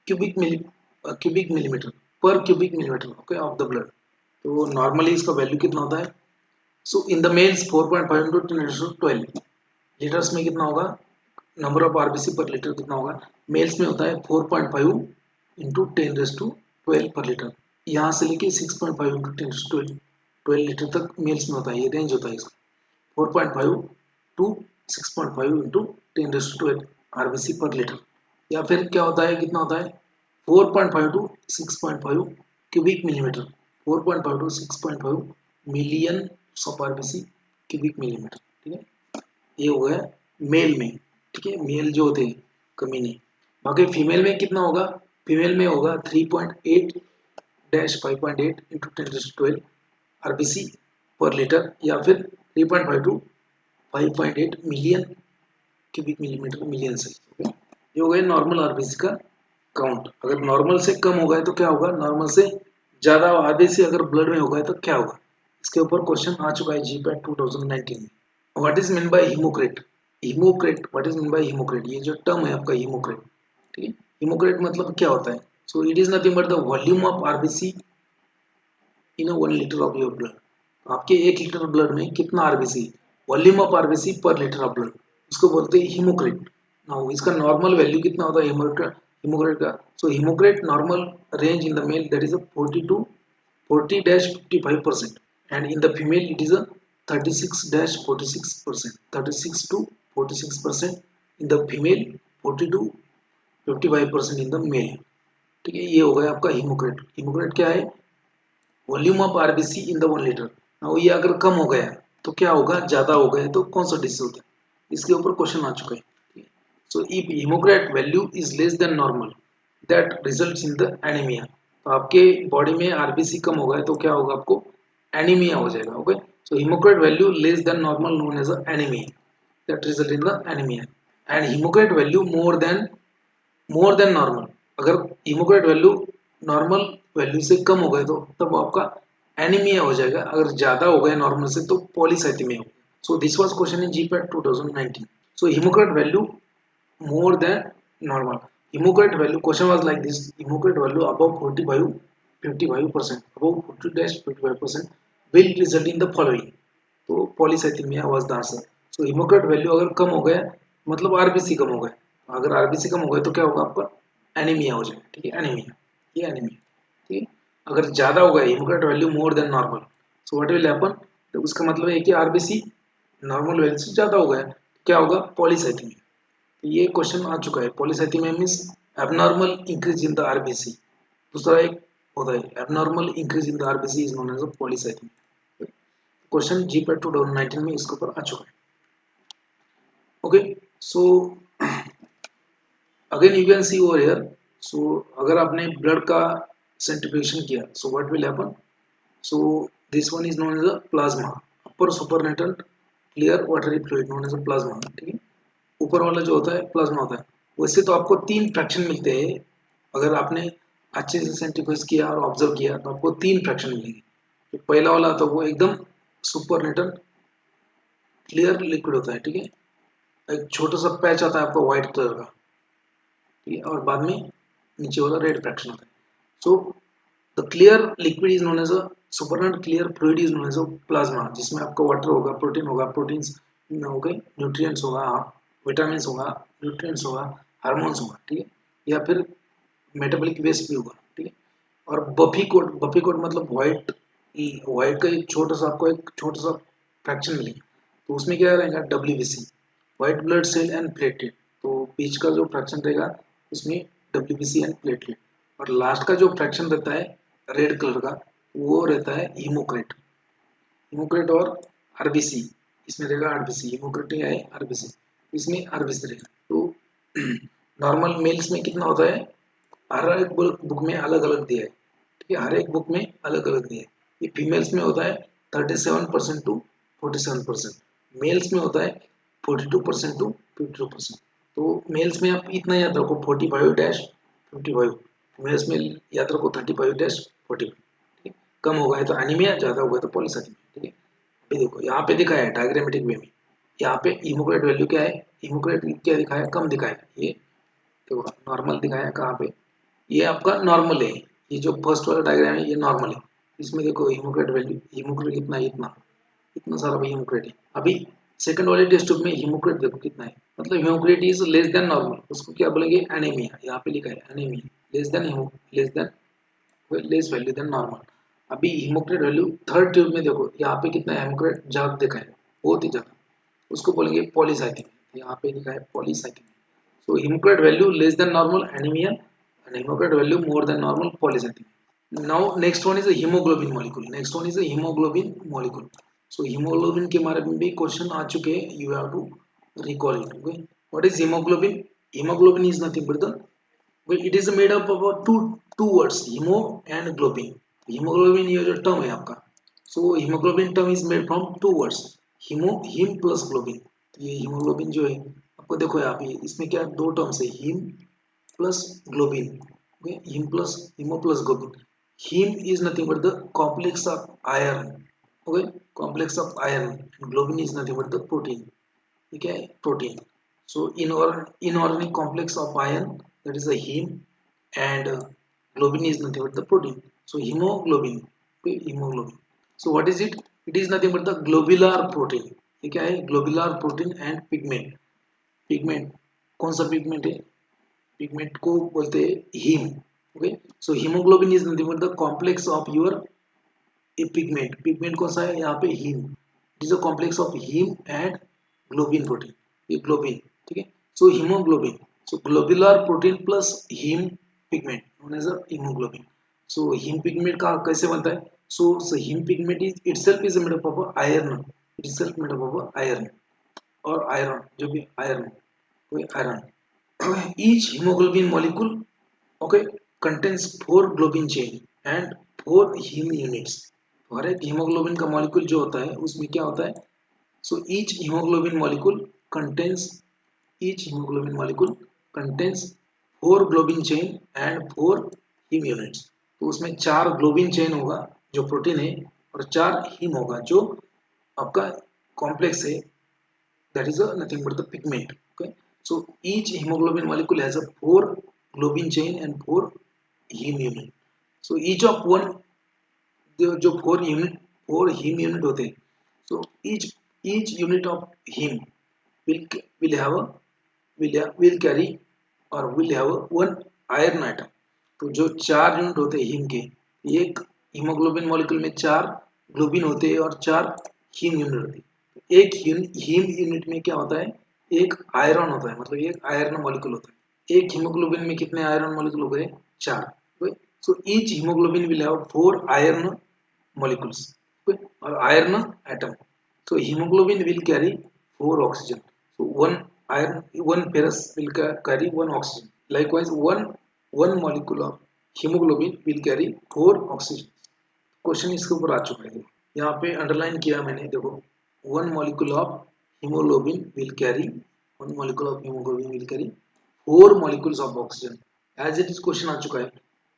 cubic millimetre per cubic millimetre okay of the blood. तो नॉर्मली इसका वैल्यू कितना होता है? So in the males 4.5 into 10⁻12. Litres में कितना होगा? Number of RBC per litre कितना होगा? मेल्स में होता है 4.5 इंटू 10⁻12 पर लीटर. यहाँ से लेके 6.5 इंटू 10⁻12 लीटर तक मेल्स में होता है. ये रेंज होता है इसका 4.5 to 6.5 into 10⁻12 RBC per litre. या फिर क्या होता है? कितना होता है? 4.5 to 6.5 cubic millimetre. 4.5 to 6.5 million of RBC cubic millimetre. ठीक है. ये हो गया मेल में. ठीक है. मेल जो होते हैं कमीने. बाकी फीमेल में कितना होगा? फीमेल में होगा 3.8-5.8 इंटू 10⁻12 आरबीसी पर लीटर, या फिर 3.5 to 5.8 million cubic millimetre million से. ये हो गया नॉर्मल आरबीसी का काउंट. अगर नॉर्मल से कम होगा तो क्या होगा? नॉर्मल से ज़्यादा आरबीसी अगर ब्लड में होगा तो क्या होगा? इसके ऊपर क्वेश्चन आ चुका है जीपैट 2019 में. What is mean by haematocrit? Haematocrit, what is mean by haematocrit? ये जो टर्म है आपका हीमोक्रेट. ठीक है. हीमोक्रेट मतलब क्या होता है? So it is nothing but the volume of RBC in 1 litre of your blood. आपके 1 लीटर ब्लड में कितना RBC? Volume of RBC per litre of blood, उसको बोलते हैं हीमोक्रेट. नाउ इसका नॉर्मल वैल्यू कितना होता है हीमोक्रेट का? So haematocrit normal range in the male that is 40 to 40-55%, and in the female it is a 36-46%. 36 to 46% in the female, 40 to 55% in the male. ठीक है. ये हो गया आपका हीमोक्रेट. हीमोक्रेट क्या है? Volume of RBC in the 1 litre. Now ये अगर कम हो गया तो क्या होगा? ज़्यादा हो गया तो कौन सा डिसीज होता है? इसके ऊपर क्वेश्चन आ चुका है. So if haematocrit value is less than normal that results in the anaemia. तो आपके बॉडी में आरबीसी कम हो गया तो क्या होगा? आपको एनीमिया हो जाएगा. Okay. So haematocrit value less than normal known as anaemia, that result in the anaemia. And haematocrit value more than normal, अगर हीमोक्रेट वैल्यू नॉर्मल वैल्यू से कम हो गए तो तब आपका एनीमिया हो जाएगा. अगर ज़्यादा हो गए नॉर्मल से तो पॉलीसाइथेमिया हो. So this was question in GPAT 2019. So haematocrit value more than normal. Haematocrit value question was like this. Haematocrit value above 45-55%, above 40-55% will result in the following. तो polycythaemia was the answer. So haematocrit value अगर कम हो गया मतलब RBC कम हो गए, अगर RBC कम हो गए तो क्या होगा आपका एनीमिया हो जाएगा, ठीक है, एनीमिया, ये एनीमिया, ठीक है। अगर ज़्यादा हो गया haematocrit value more than normal, so what will happen, तो उसका मतलब है कि आरबीसी नॉर्मल वैल्यू से ज़्यादा हो गया, क्या होगा, पॉलीसाइथेमिया। ये क्वेश्चन आ चुका है, polycythaemia means abnormal increase in the RBC. दूसरा एक होता है abnormal increase in the RBC is known as a polycythaemia. Question GPAT 2019 में इसके ऊपर आ चुका है। Okay, so again you can see over here, so अगर आपने ब्लड का सेंट्रीफ्यूगेशन किया, so what will happen, so this one is known as a plasma, upper supernatant clear watery fluid known as a plasma, ठीक है। ऊपर वाला जो होता है प्लाज्मा होता है। वैसे तो आपको तीन फ्रैक्शन मिलते हैं, अगर आपने अच्छे से सेंट्रीफ्यूज किया और ऑब्जर्व किया तो आपको तीन फ्रैक्शन मिलेंगे। तो पहला वाला तो वो एकदम सुपरनेटेंट क्लियर लिक्विड होता है, ठीक है, एक छोटा सा पैच आता है आपको व्हाइट कलर का, ठीक है, और बाद में नीचे वाला रेड फ्रैक्शन होता है। So the clear liquid is known as a supernate clear fluid is known as a plasma, जिसमें आपका वाटर होगा, प्रोटीन होगा, प्रोटीन्स हो गए, न्यूट्रिएंट्स होगा, विटामिन होगा, न्यूट्रिएंट्स होगा, हार्मोन्स होगा, ठीक है, या फिर मेटाबॉलिक वेस्ट भी होगा, ठीक है। और बफी कोट मतलब व्हाइट, व्हाइट का एक छोटा सा आपको एक छोटा सा फ्रैक्शन मिलेगा, तो उसमें क्या रहेगा, WBC, white blood cell and platelet. तो बीच का जो फ्रैक्शन रहेगा उसमें डब्ल्यूबीसी एंड प्लेटलेट, और लास्ट का जो फ्रैक्शन रहता है रेड कलर का वो रहता है हीमोक्रेट, हीमोक्रेट और आरबीसी, इसमें रहेगा आरबीसी, हीमोक्रेट है आरबीसी, इसमें आरबीसी रहेगा। तो नॉर्मल मेल्स में कितना होता है, हर एक बुक में अलग अलग दिया है, ठीक है, हर एक बुक में अलग अलग दिया है। ये फीमेल्स में होता है 37% टू 47%, मेल्स में होता है 42% टू 52%। तो मेल्स में आप इतना याद रखो 45-55, फीमेल्स में याद रखो 35-45, ठीक है। कम हो गया तो एनीमिया, ज़्यादा हो गया तो पॉलीसाइथेमिया, ठीक है। अभी देखो यहाँ पे दिखाया है डायग्रामेटिक वे में, यहाँ पे हीमोक्रेट वैल्यू क्या है, हीमोक्रेट क्या दिखाया, कम दिखाया, ये देखो नॉर्मल दिखाया है कहाँ पे, ये आपका नॉर्मल है, ये जो फर्स्ट वाला डायग्राम है ये नॉर्मल है। इसमें देखो हीमोक्रेट वैल्यू, हीमोक्रेट कितना है, इतना, इतना सारा भी हीमोक्रेट है। अभी सेकंड वाले टेस्ट ट्यूब में हीमोक्रेट देखो कितना है, मतलब haematocrit is less than normal, उसको क्या बोलेंगे, एनीमिया, यहाँ पे लिखा है anaemia, less than less than less value than normal. अभी हीमोक्रेट वैल्यू थर्ड ट्यूब में देखो यहाँ पे कितना है, हीमोक्रेट ज्यादा दिखा है, बहुत ही ज्यादा, उसको बोलेंगे पॉलीसाइथेमिया, यहाँ पे लिखा है polycythaemia. So hemocrite value less than normal anemia and hemocrite value more than normal polycythemia. Now next one is a hemoglobin molecule. Next one is a hemoglobin molecule. So hemoglobin के बारे में भी question आ चुके हैं. You have to recall it. Okay. What is hemoglobin? Hemoglobin is nothing but the, well, it is made up of two words, hemo and globin. Hemoglobin ये जो term है आपका. So hemoglobin term is made from two words, heme plus globin. तो ये hemoglobin जो है आपको देखो यहाँ पे इसमें क्या दो टर्म्स है, haem plus globin, okay, haem plus haemo plus globin. Haem is nothing but the complex of iron, okay, complex of iron, globin is nothing but the protein, ठीक है, protein. So inorganic complex of iron, that is a heme, and globin is nothing but the protein. So hemoglobin, okay, hemoglobin. So what is it? It is nothing but the globular protein. ये क्या है, globular protein and pigment. Pigment, कौन सा pigment है, pigment को बोलते हैं haem, okay. So haemoglobin is nothing but the complex of your a pigment, pigment कौन सा है यहाँ पे, haem, it is a complex of haem and globin protein, ये ग्लोबिन, ठीक है। So haemoglobin, so globular protein plus haem pigment known as a haemoglobin. So haem pigment का कैसे बनता है, so haem pigment is itself is made up of iron, itself made up of iron, और iron जो भी iron, कोई iron. Each hemoglobin molecule, okay, contains 4 globin chain and 4 heme units. तो हर एक hemoglobin का molecule जो होता है उसमें क्या होता है, so each hemoglobin molecule contains 4 globin chain and 4 heme units. तो उसमें 4 globin chain होगा जो प्रोटीन है, और 4 heme होगा जो आपका कॉम्प्लेक्स है, that is nothing but the pigment, okay. So each hemoglobin molecule has a 4 globin chain and 4 heme unit. So each of one, जो 4 heme unit होते हैं, So each unit of heme will have a will carry और will have a one iron atom. तो जो 4 unit होते हैं haem के, एक हीमोग्लोबिन मॉलिक्यूल में 4 ग्लोबिन होते हैं और 4 हीम यूनिट होती है. एक हीम यूनिट में क्या होता है, एक आयरन होता है, मतलब एक आयरन मॉलिक्यूल होता है. एक हीमोग्लोबिन में कितने आयरन मॉलिक्यूल हो गए, 4. So each haemoglobin will have 4 iron molecules or iron atom. So hemoglobin will carry 4 oxygen. So one ferrous will carry 1 oxygen. Likewise, one molecule of hemoglobin will carry 4 oxygen. Question इसके ऊपर आ चुका है, यहाँ पे underline किया मैंने, देखो. One molecule of haemoglobin will carry 4 molecules of oxygen. As it is question आ चुका है,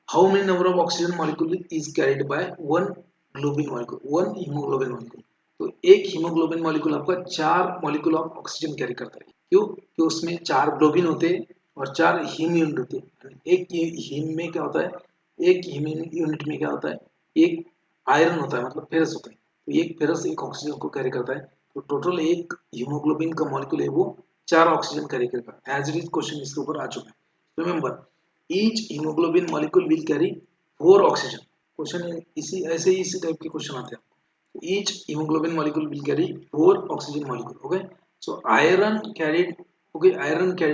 how many number of oxygen molecule is carried by one globin molecule, one hemoglobin molecule. तो एक हीमोग्लोबिन मॉलिक्यूल आपका 4 molecule of oxygen carry करता है. क्यों? कि उसमें 4 ग्लोबिन होते हैं और 4 हीम यूनिट होते हैं. एक हीम में क्या होता है, एक हीम यूनिट में क्या होता है, एक आयरन होता है, मतलब फेरस होता है. तो एक फेरस एक ऑक्सीजन को कैरी करता है. तो टोटल एक हीमोग्लोबिन का मॉलिक्यूल है वो 4 ऑक्सीजन कैरी करेगा. एज इट इज क्वेश्चन इसके ऊपर आ चुका है. Remember, each haemoglobin molecule will carry 4 oxygen. Question इसी टाइप के क्वेश्चन आते हैं. each hemoglobin molecule will carry 4 oxygen molecule. Okay, so iron carried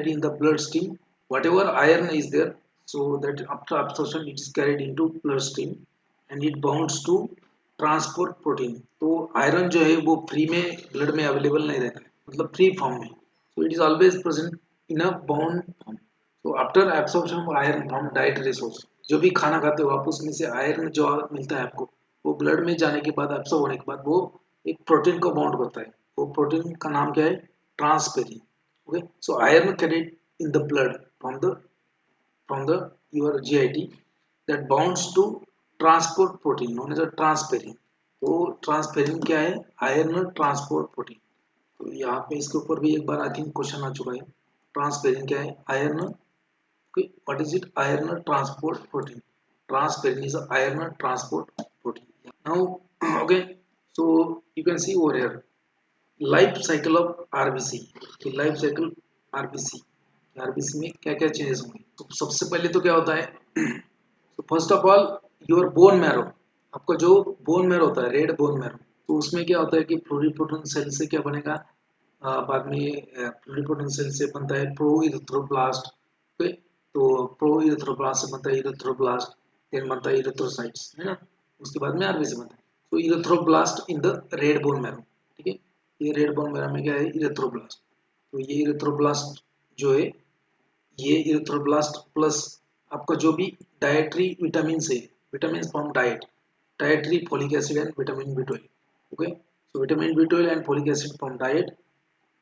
in the blood stream, whatever iron is there, so that after absorption it is carried into blood stream and it bounds to transport protein. तो iron जो है वो free में blood में available नहीं रहता है, मतलब फ्री फॉर्म में. so it is always present in a bound form. so after absorption of iron from dietary source, जो भी खाना खाते हो आप उसमें से आयरन जो मिलता है आपको, वो ब्लड में जाने के बाद, एब्सॉर्ब होने के बाद, वो एक प्रोटीन को बाउंड करता है. वो प्रोटीन का नाम क्या है, transferrin. Okay, so iron carried in the blood from the your GIT that bounds to transport protein known as a transferrin. तो ट्रांसफेरिन क्या है, आयरन ट्रांसपोर्ट प्रोटीन. तो यहाँ पे इसके ऊपर भी एक बार आई थिंक क्वेश्चन आ चुका है. ट्रांसफेरिन क्या है, iron. What is it, iron transport protein. Transferrin is an iron transport protein. Now, okay, so you can see over here life cycle of RBC. कि लाइफ साइकिल आरबीसी में क्या क्या changes होंगे. तो सबसे पहले तो क्या होता है, तो first of all your bone marrow. आपका जो बोन मैरो होता है, रेड बोन मैरो, तो उसमें क्या होता है कि प्लुरिपोटेंट सेल से क्या बनेगा, बाद में प्लुरिपोटेंट सेल से बनता है प्रो इरिथ्रोब्लास्ट. तो प्रो इरिथ्रोब्लास्ट से बनता है इरिथ्रोब्लास्ट, देन बनता है इरिथ्रोसाइट्स, है ना. उसके बाद में आरबीसी बनता है. तो erythroblast in the red bone marrow. ठीक है, ये रेड बोन मैरो में क्या है, इरिथ्रोब्लास्ट. तो ये इरिथ्रोब्लास्ट जो है, ये इरिथ्रोब्लास्ट प्लस आपका जो भी डाइटरी विटामिन है, vitamin from dietary folic acid and vitamin B12. Okay, so vitamin B12 and folic acid from diet,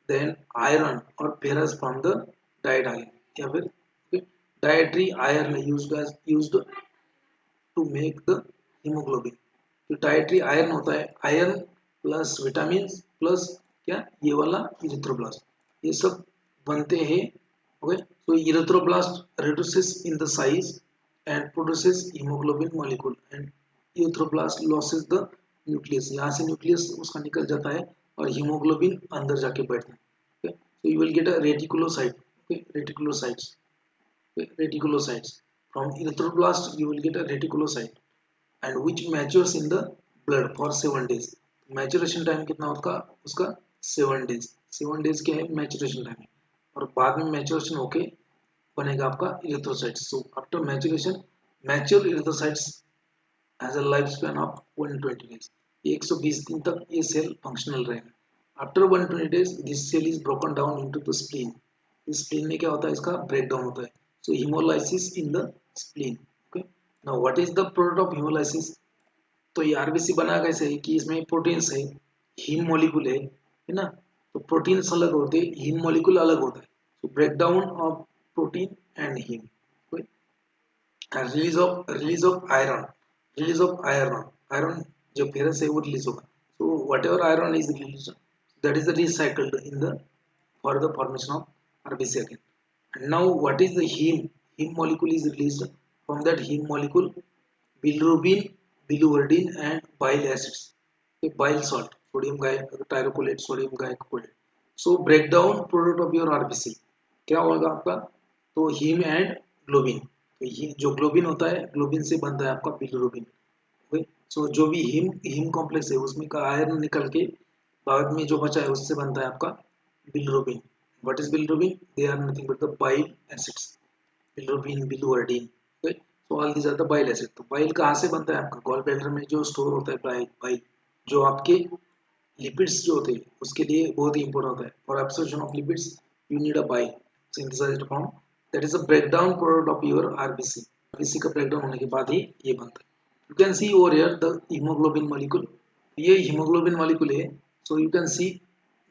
then iron और ferrous from the diet iron, या फिर dietary iron used to make the haemoglobin. तो dietary iron होता है, iron plus vitamin plus क्या, ये वाला erythroblast, ये सब बनते हैं. Okay, so erythroblast reduces in the size and produces hemoglobin molecule and erythroblast loses the nucleus. यहाँ से न्यूक्लियस उसका निकल जाता है और हीमोग्लोबिन अंदर जाके बैठता है. okay? So you will get a reticulocyte. Okay? Reticulocytes. From erythroblast you will get a reticulocyte and which matures in the blood for 7 days. Maturation time कितना होगा उसका, 7 days. 7 days क्या है maturation time, और बाद में मैच्योरेशन होके बनेगा आपका erythrocytes. So after maturation, mature erythrocytes has a life span of 120 days. 120 दिन तक ये सेल फंक्शनल रहेगा. After 120 days this cell is broken down into the spleen. इस स्प्लीन में क्या होता है, इसका ब्रेक डाउन होता है. So haemolysis in the spleen. Okay, now what is the product of haemolysis. तो ये आरबीसी बना कैसे है कि इसमें प्रोटीन्स है, हीम मॉलिक्यूल है ना. तो प्रोटीन्स अलग होते हैं, हीम मॉलिक्यूल अलग होता है. So breakdown of protein and heme. Okay. And release of iron जो फेरस है वो रिलीज होगा. So whatever iron is released, that is recycled in the for the formation of RBC again. And now what is the heme? Heme molecule is released. From that heme molecule, bilirubin, biliverdin and bile acids. Okay, bile salt. Sodium taurocholate, sodium glycocholate. So break down product of your RBC क्या होगा आपका, तो haem and globin. तो ये जो globin होता है, globin से बनता है आपका बिलिरुबिन. ओके. सो जो भी हीम हीम कॉम्प्लेक्स है उसमें का आयरन निकल के बाद में जो बचा है उससे बनता है आपका bilirubin. What is bilirubin? They are nothing but the bile acids. Bilirubin, bilirubin. Okay. So all these are the bile acid. तो बाइल कहाँ से बनता है आपका? गॉल ब्लैडर में जो स्टोर होता है बाइल. बाइल जो आपके लिपिड्स जो होते हैं उसके लिए बहुत ही इंपॉर्टेंट होता है. For absorption of lipids you need a bile synthesised from, that is a breakdown product of your RBC. RBC का ब्रेकडाउन होने के बाद ही ये बनता है. You can see over here the haemoglobin molecule. ये हीमोग्लोबिन मॉलिक्यूल है. So you can see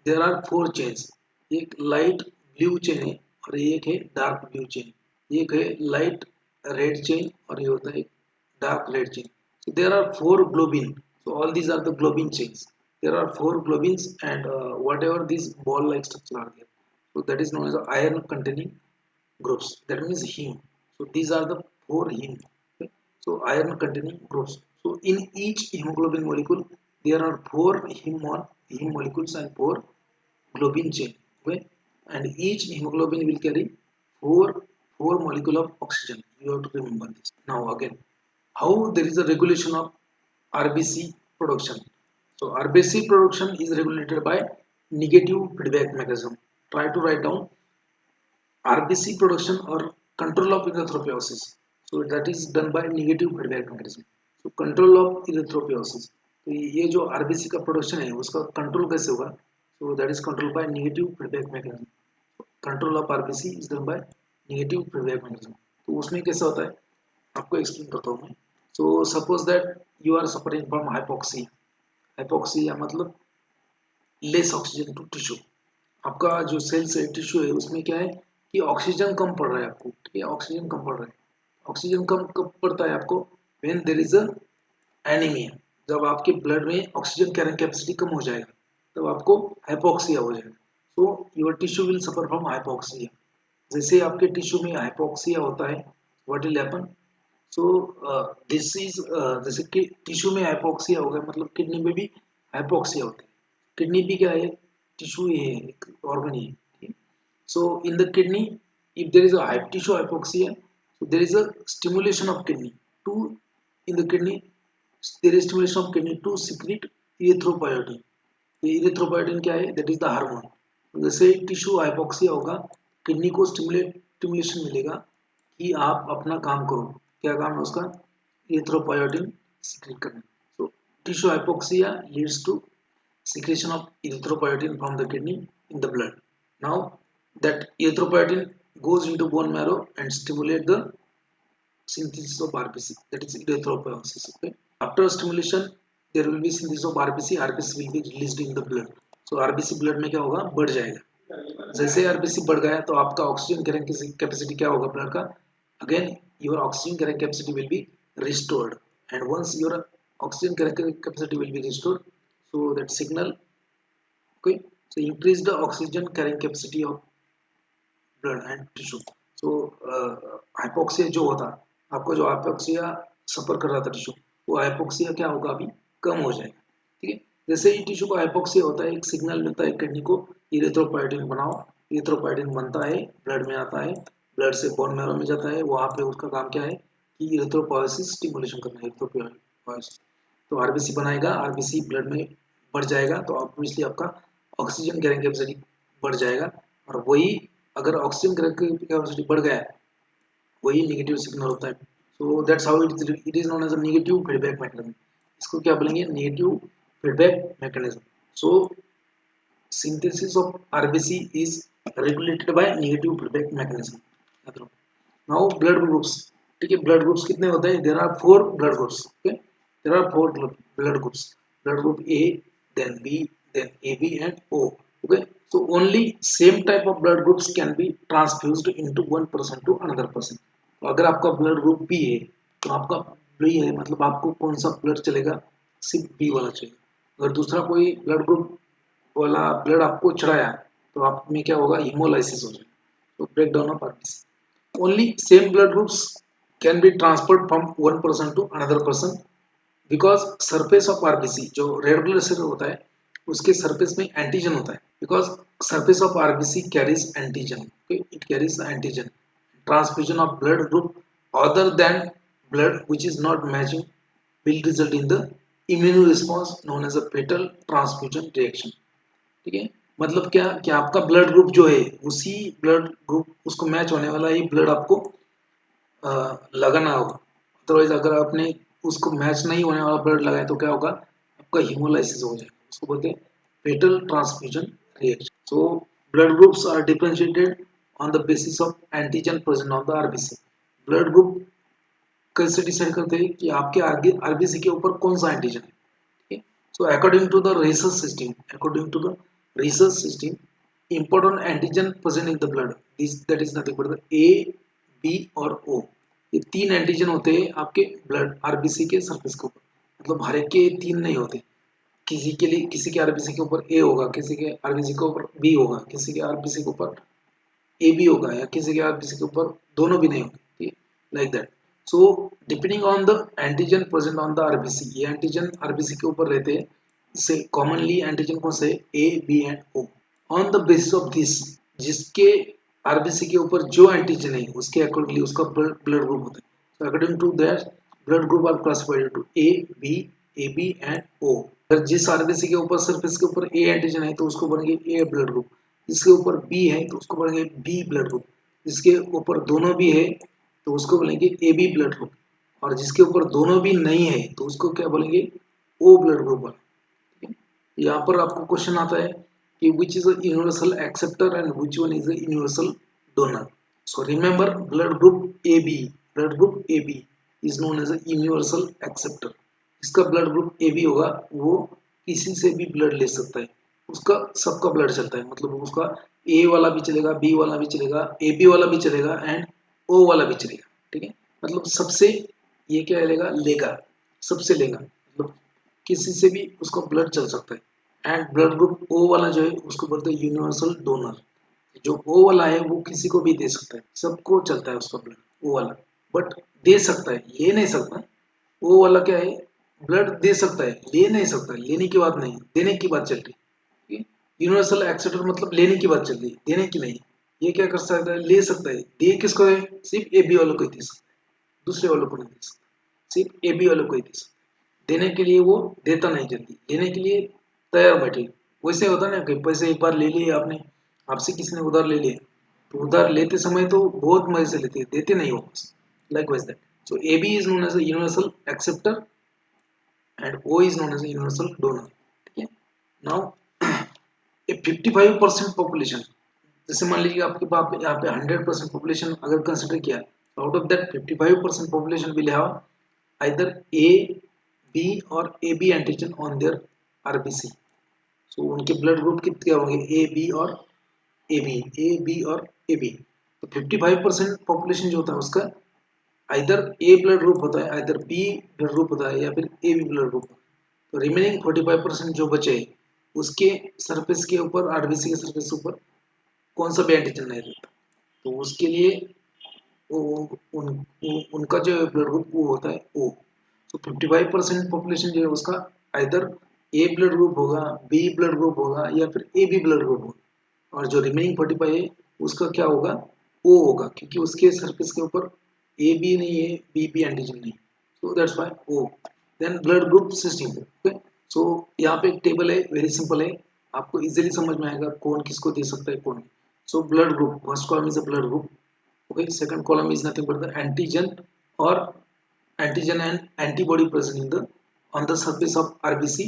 there are 4 chains. एक लाइट ब्लू चेन है और एक है डार्क ब्लू चेन. एक है लाइट रेड चेन और ये होता है dark red chain. So there are 4 globin. So all these are the globin chains. There are 4 globins and whatever these ball-like structure are there. So that is known as iron containing groups. That means heme. So these are the 4 heme. Okay. So iron containing groups. So in each hemoglobin molecule there are 4 heme molecules and 4 globin chain. Okay. And each hemoglobin will carry 4 molecule of oxygen. You have to remember this. Now again, how there is a regulation of RBC production. So RBC production is regulated by negative feedback mechanism. Try to write down RBC production or control of erythropoiesis. So that is done by negative feedback mechanism. So control of erythropoiesis. तो ये जो RBC का production है उसका control कैसे होगा? So that is controlled by negative feedback mechanism. Control of RBC is done by negative feedback mechanism. तो उसमें कैसा होता है आपको एक्सप्लेन करता हूँ मैं. So suppose that you are suffering from hypoxia. Hypoxia या मतलब लेस ऑक्सीजन टू टिश्यू. आपका जो सेल्स है, टिश्यू है, उसमें क्या है कि ऑक्सीजन कम पड़ रहा है आपको. ठीक है, ऑक्सीजन कम पड़ रहा है. ऑक्सीजन कम कब पड़ता है आपको? When there is a anaemia. जब आपके ब्लड में ऑक्सीजन कैरिंग कैपेसिटी कम हो जाएगा तब आपको हाइपोक्सिया हो जाएगा. So your tissue will suffer from hypoxia. जैसे आपके टिश्यू में हाइपोक्सिया होता है, what will happen? So this is जैसे कि टिश्यू में हाइपोक्सिया होगा मतलब किडनी में भी हाइपोक्सिया होता है. किडनी भी क्या है? टिश्यू ही है, एक ऑर्गन ही है. So in the kidney if there is a tissue hypoxia, so there is a stimulation of kidney to in the kidney there is stimulation of kidney to secrete erythropoietin. ये erythropoietin क्या है? That is the hormone. जैसे tissue hypoxia होगा kidney को stimulation मिलेगा कि आप अपना काम करो. क्या काम है उसका? erythropoietin secrete करना. So tissue hypoxia leads to secretion of erythropoietin from the kidney in the blood. Now that erythropoietin goes into bone marrow and stimulate the synthesis of RBC, that is erythropoiesis. Okay. After stimulation there will be synthesis of RBC. RBC will be released in the blood. So RBC blood में क्या होगा? बढ़ जाएगा. जैसे RBC बढ़ गया तो आपका ऑक्सीजन कैरिंग कैपेसिटी क्या होगा ब्लड का? Again your oxygen carrying capacity will be restored, and once your oxygen carrying capacity will be restored, so that signal, okay, so increase the oxygen carrying capacity of blood and tissue. So hypoxia जो होता आपको जो hypoxia सफर कर रहा था tissue, वो hypoxia क्या होगा? अभी कम हो जाएगा. ठीक है. जैसे ही टिश्यू को hypoxia होता है एक सिग्नल मिलता है किडनी को, erythropoietin बनाओ. erythropoietin बनता है, ब्लड में आता है, ब्लड से बोन मैरो में जाता है. वहाँ पे उसका काम क्या है कि erythropoiesis स्टिमुलेशन करना है. erythropoiesis तो आरबीसी बनाएगा, आरबीसी ब्लड में बढ़ जाएगा तो ऑब्वियसली आपका ऑक्सीजन कैरिंग कैपेसिटी बढ़ जाएगा. और वही अगर ऑक्सीजन कैरिंग कैपेसिटी बढ़ गया वही नेगेटिव सिग्नल होता है. So that's how it is known as a negative feedback mechanism. इसको क्या बोलेंगे? Negative feedback mechanism. So synthesis of RBC is regulated by negative feedback mechanism. Now blood groups. ठीक है, blood groups कितने होते हैं? There are 4 blood groups. Okay, there are 4 blood groups. Blood group A, then B, then AB and O. Okay, so only same type of blood groups can be transfused into one person to another person. तो अगर आपका blood group B है तो आपका B है मतलब आपको कौन सा blood चलेगा? सिर्फ B वाला चलेगा. अगर दूसरा कोई blood group वाला ब्लड आपको चढ़ाया तो आप में क्या होगा? हीमोलाइसिस हो जाएगा. तो break down of RBC. Only same blood groups can be transferred from one person to another person because surface of RBC जो रेड ब्लड सेल होता है उसके सरफेस में एंटीजन होता है, because surface of RBC carries antigen, it carries antigen. Transfusion of blood group other than blood which is not matching will result in the immune response known as a fatal transfusion reaction. ठीक है, मतलब क्या कि आपका blood group जो है उसी blood group उसको मैच होने वाला ही ब्लड आपको लगाना होगा. अदरवाइज अगर आपने उसको मैच नहीं होने वाला ब्लड लगाए तो क्या होगा, आपका हीमोलाइसिस हो जाएगा. उसको बोलते हैं fatal transfusion reaction. So blood groups are differentiated on the basis of antigen present on the RBC. Blood group कैसे डिसाइड करते हैं कि आपके आरबीसी के ऊपर कौन सा एंटीजन है. ठीक है, so according to the research system important antigen present in the blood, this that is nothing but the A, B और O. ये तीन एंटीजन होते हैं आपके ब्लड आरबीसी के सरफेस के ऊपर. मतलब हर एक के तीन नहीं होते. किसी के लिए किसी के आरबीसी के ऊपर ए होगा, किसी के आरबीसी के ऊपर बी होगा, किसी के आरबीसी के ऊपर ए बी होगा, या किसी के आरबीसी के ऊपर दोनों भी नहीं होंगे, like that. So depending on the antigen present on the RBC, ये एंटीजन आरबीसी के ऊपर रहते हैं. इससे कॉमनली एंटीजन कौन से, A B and O. On the basis of this, जिसके आरबीसी के ऊपर जो एंटीजन है उसके अकॉर्डिंगली उसका ब्लड ग्रुप होता है. So according to that blood group are classified to A B and O. अगर जिस आरबीसी के ऊपर सरफेस के ऊपर ए एंटीजन है तो उसको बोलेंगे ए ब्लड ग्रुप. जिसके ऊपर बी है तो उसको बोलेंगे बी ब्लड ग्रुप. जिसके ऊपर दोनों भी है तो उसको बोलेंगे ए बी ब्लड ग्रुप. और जिसके ऊपर दोनों भी नहीं है तो उसको क्या बोलेंगे, ओ ब्लड ग्रुप. यहाँ पर आपको क्वेश्चन आता है कि which is a universal acceptor and which one is a universal donor. So remember blood group AB is known as a universal acceptor. इसका ब्लड ग्रुप AB होगा, वो किसी से भी ब्लड ले सकता है, उसका सबका ब्लड चलता है. मतलब उसका A वाला भी चलेगा, B वाला भी चलेगा, AB वाला भी चलेगा एंड O वाला भी चलेगा. ठीक है, मतलब सबसे ये क्या लेगा, सबसे लेगा. मतलब किसी से भी उसका ब्लड चल सकता है. एंड ब्लड ग्रुप ओ वाला जो है उसको बोलते हैं यूनिवर्सल डोनर. जो ओ वाला है वो किसी को भी दे सकता है, सबको चलता है उसका ब्लड, ओ वाला. बट दे सकता है, ले नहीं सकता. ओ वाला क्या है, ब्लड दे सकता है, ले नहीं सकता. लेने की बात नहीं, देने की बात चल रही है. यूनिवर्सल एक्सेप्टर मतलब लेने की बात चल रही है, देने की नहीं. ये क्या कर सकता है, ले सकता है. दे किसको है, सिर्फ ए बी वालों को ही दे सकता है, दूसरे वालों को नहीं दे सकता. सिर्फ ए बी वालों को ही दे सकता है. देने के लिए वो देता नहीं जल्दी, लेने के लिए तैयार बैठे. वैसे होता है ना कि पैसे एक बार ले लिए आपने, आपसे किसी ने उधार ले लिया, तो उधार लेते समय तो बहुत मजे से लेते, देते नहीं हो. Likewise that. So A B is known as a universal acceptor and O is known as a universal donor. ठीक है, नाउ ए 55% पॉपुलेशन, जैसे मान लीजिए आपके पास यहाँ पे 100% पॉपुलेशन अगर कंसिडर किया, out of that 55% population will have either A B or A B antigen on their RBC. So उनके ब्लड ग्रुप कितने होंगे, ए B or A B, A B or A B. तो 55% पॉपुलेशन जो होता है उसका आइदर ए blood group होता है, आइदर बी ब्लड ग्रुप होता है, या फिर ए बी ब्लड ग्रुप. तो रिमेनिंग 45% जो बचे उसके सरफेस के ऊपर, आरबीसी के सरफेस के ऊपर कौन सा भी एंटीजन नहीं रहता. तो उसके लिए उनका जो ब्लड ग्रुप वो होता है ओ. तो 55% पॉपुलेशन जो है उसका आइदर ए ब्लड ग्रुप होगा, बी ब्लड ग्रुप होगा, या फिर ए बी ब्लड ग्रुप होगा. और जो रिमेनिंग 45 है उसका क्या होगा, ओ होगा, क्योंकि उसके सरफेस के ऊपर ए बी नहीं है, बी बी एंटीजन नहीं. So that's why O. Then blood group system. Okay, so यहाँ पे एक टेबल है, वेरी सिंपल है, आपको इजीली समझ में आएगा कौन किसको दे सकता है कौन नहीं. सो blood group, first column is a blood group. Okay, second column is nothing but the antigen or antigen and antibody present in the on the surface of RBC.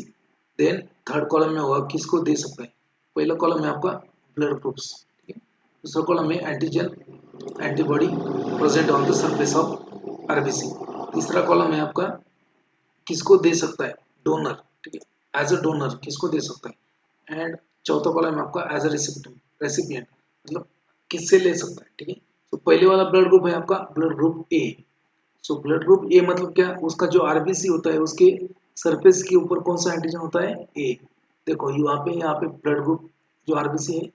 then third column में होगा किसको दे सकता है. पहला column में आपका blood groups, ठीक है. दूसरा कॉलम में antigen antibody present on the surface of RBC. तीसरा कॉलम में आपका किसको दे सकता है, डोनर, ठीक है, एज अ डोनर किसको दे सकता है. एंड चौथा कॉलम में आपका एज अ रेसिपिएंट, मतलब किससे ले सकता है. ठीक है, तो पहले वाला ब्लड ग्रुप है आपका ब्लड ग्रुप ए. सो ब्लड ग्रुप ए मतलब क्या, उसका जो आरबीसी होता है उसके सरफेस के ऊपर कौन सा एंटीजन होता है, ए. देखो यहाँ पे ब्लड ग्रुप जो आरबीसी है,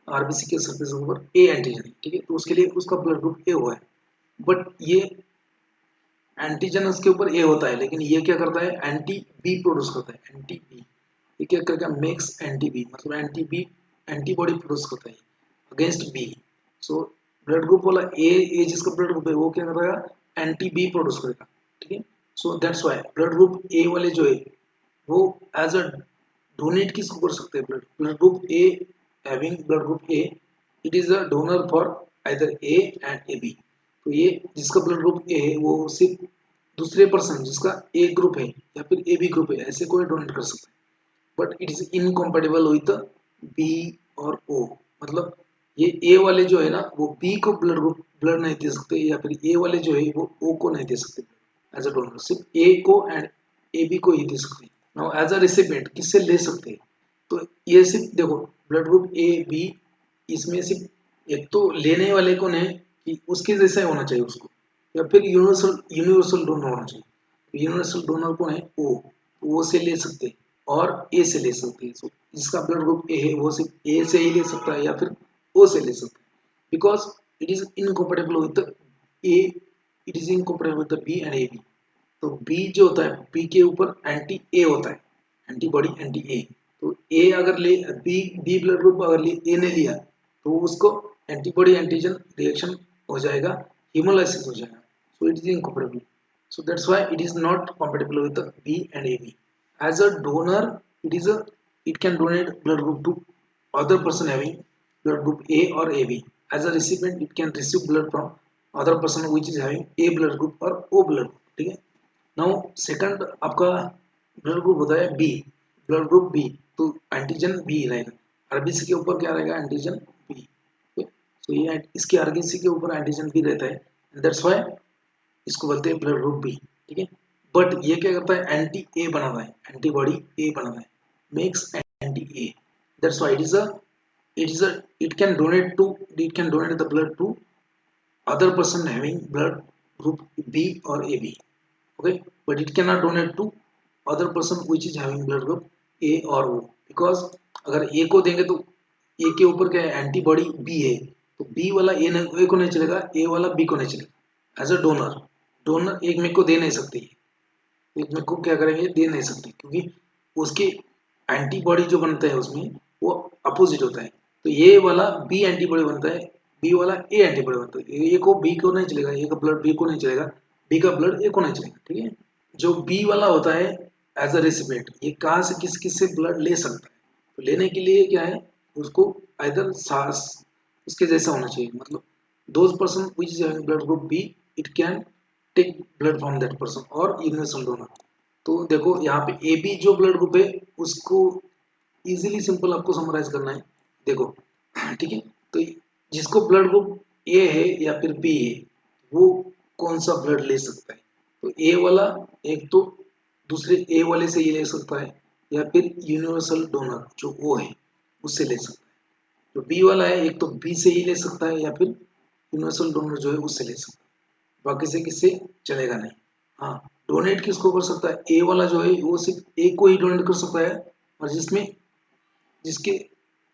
आरबीसी के सरफेस के ऊपर ए एंटीजन है. ठीक है, तो उसके लिए उसका ब्लड ग्रुप ए हुआ है. बट ये एंटीजन उसके ऊपर ए होता है, लेकिन ये क्या करता है, एंटी बी प्रोड्यूस करता है, एंटी बी. ये क्या करेगा, मेक्स एंटी-बी, मतलब एंटी-बी एंटीबॉडी प्रोड्यूस करता है against B. So blood group वाला ए जिसका ब्लड ग्रुप है वो क्या करेगा, एंटी-बी प्रोड्यूस करेगा, ठीक है। So that's why blood group ए वाले जो है वो एज अ डोनेट किसको कर सकते हैं, blood group A, having blood group A, it is a donor for either A and A B. तो ये जिसका ब्लड ग्रुप ए है वो सिर्फ दूसरे पर्सन जिसका ए ग्रुप है या फिर ए बी ग्रुप है ऐसे कोई डोनेट कर सकता है, but it is incompatible with B और ओ। मतलब ये ए वाले जो है ना वो बी को ब्लड नहीं दे सकते, या फिर ए वाले जो है वो ओ को नहीं दे सकते एज अ डोनर, सिर्फ ए को एंड ए बी को ही दे सकते हैं। नाउ एज अ रिसिपिएंट किससे ले सकते हैं, तो ये सिर्फ देखो ब्लड ग्रुप ए बी, इसमें सिर्फ एक तो लेने वाले को नहीं कि उसके जैसा होना चाहिए उसको, या फिर यूनिवर्सल यूनिवर्सल डोनर होना चाहिए। यूनिवर्सल डोनर कौन है, ओ से ले सकते हैं और ए से ले सकते हैं। so, जिसका ब्लड ग्रुप ए है वो सिर्फ ए से ही ले सकता है या फिर ओ से ले सकता है, because it is incompatible with A, it is incompatible with B and A B. तो बी जो होता है बी के ऊपर एंटी ए होता है, एंटीबॉडी एंटी ए। तो ए अगर ले बी ब्लड ग्रुप अगर ए ने लिया तो उसको एंटीबॉडी एंटीजन रिएक्शन हो जाएगा, हेमोलाइसिस हो जाएगा, सो it is incompatible. So that's why it is not compatible with the B and AB. As a donor, it can donate blood group to other person having blood group A or AB. As a recipient, it can receive blood from other person which is having A blood group or O blood group. ठीक है। Now second आपका blood group होता है B, blood group B, तो antigen B रहेगा, RBC के ऊपर क्या रहेगा, एंटीजन B। तो ये इसके आरबीसी के ऊपर एंटीजन B रहता है, दैट्स व्हाई इसको बोलते हैं ब्लड ग्रुप बी, ठीक है। बट ये क्या करता है, एंटी ए बनाता है, एंटीबॉडी ए बनाता है, makes anti A, that's why it can donate to, it can donate the blood to other person having blood group B or AB, okay, but it cannot donate to other person which is having blood group A or O, because अगर A को देंगे तो A के ऊपर क्या है, antibody B है, तो B वाला A को नहीं चलेगा, A वाला B को नहीं चलेगा। एज अ डोनर एक में को दे नहीं सकती, एक में को क्या करेंगे, दे नहीं सकती, क्योंकि उसके एंटीबॉडी जो बनता है उसमें वो अपोजिट होता है। तो ये वाला बी एंटीबॉडी बनता है, बी वाला ए एंटीबॉडी बनता है, ए को बी को नहीं चलेगा, ए का ब्लड बी को नहीं चलेगा, बी का ब्लड ए को नहीं चलेगा, ठीक है। जो बी वाला होता है एज अ रेसिपिएंट, ये कहाँ से किस से ब्लड ले सकता है, तो लेने के लिए क्या है, उसको आइदर सास उसके जैसा होना चाहिए, मतलब those person which is having blood group B, it can take blood from that person और यूनिवर्सल डोनर। तो देखो यहाँ पे ए बी जो ब्लड ग्रुप है उसको इजीली सिंपल आपको समराइज करना है, देखो ठीक है। तो जिसको ब्लड ग्रुप ए है या फिर बी है वो कौन सा ब्लड ले सकता है, तो ए वाला एक तो दूसरे ए वाले से ये ले सकता है, या फिर यूनिवर्सल डोनर जो ओ है उससे ले सकता है। जो बी वाला है एक तो बी से ही ले सकता है या फिर यूनिवर्सल डोनर जो है उससे ले सकता है, बाकी से किससे चलेगा नहीं। हाँ, डोनेट किसको कर सकता है, ए वाला जो है वो सिर्फ ए को ही डोनेट कर सकता है, और जिसमें जिसके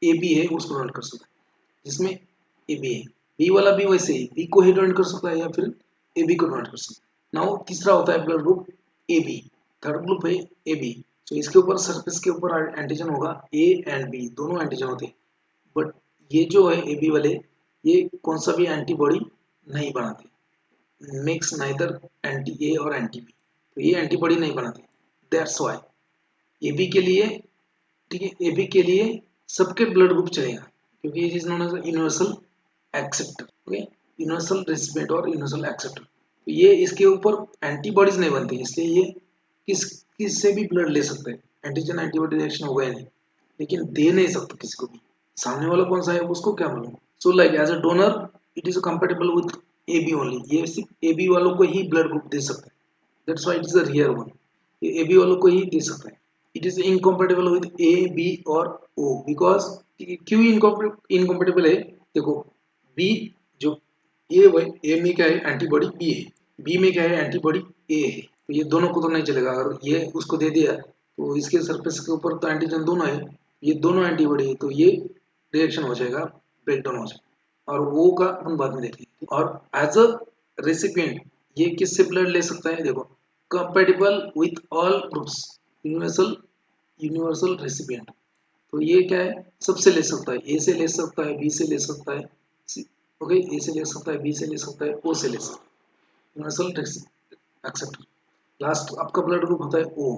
ए बी है उसको डोनेट कर सकता है, जिसमें ए बी है। बी वाला भी वैसे ही बी को ही डोनेट कर सकता है या फिर ए बी को डोनेट कर सकता है। नाउ तीसरा होता है blood group A B, third group है ए बी। तो इसके ऊपर सरफेस के ऊपर एंटीजन होगा, ए एंड बी दोनों एंटीजन होते हैं, बट ये जो है ए बी वाले ये कौन सा भी एंटीबॉडी नहीं बनाते, मिक्स नाइदर एंटी ए और एंटी बी, तो ये एंटीबॉडी नहीं बनाते, दैट्स व्हाई ए बी के लिए, ठीक है, ए बी के लिए सबके ब्लड ग्रुप चलेगा, क्योंकि it is known as universal acceptor, okay, universal recipient और यूनिवर्सल एक्सेप्टर। तो ये इसके ऊपर एंटीबॉडीज नहीं बनती, इसलिए ये किस से भी ब्लड ले सकते हैं, एंटीजन एंटीबॉडी रिएक्शन होगा ही नहीं, लेकिन दे नहीं सकता किसी को भी, सामने वाला कौन सा है उसको क्या मालूम। So like as a donor it is compatible with A B only, ये सिर्फ ए बी वालों को ही ब्लड ग्रुप दे सकता है, that's why it is a rare one, ये ए बी वालों को ही दे सकता है। It is incompatible with A B और ओ, बिकॉज क्यों इनकम्पेटेबल है, देखो बी जो ए में क्या है एंटीबॉडी बी है, बी में क्या है एंटीबॉडी ए है, तो ये दोनों को तो नहीं चलेगा, अगर ये उसको दे दिया तो इसके सरफेस के ऊपर तो एंटीजन दोनों है, ये दोनों एंटीबॉडी है, तो ये रिएक्शन हो जाएगा, ब्रेकडाउन हो जाएगा, और वो का हम बाद में देखेंगे। और एज अ रेसिपिएंट ये किससे ब्लड ले सकता है, देखो compatible with all groups, universal universal recipient. तो ये क्या है, सबसे ले सकता है, ए से ले सकता है, बी से ले सकता है, ओके, ए से ले सकता है, बी से ले सकता है, ओ से ले सकता है, यूनिवर्सल एक्सेप्टर। लास्ट आपका ब्लड ग्रुप होता है ओ।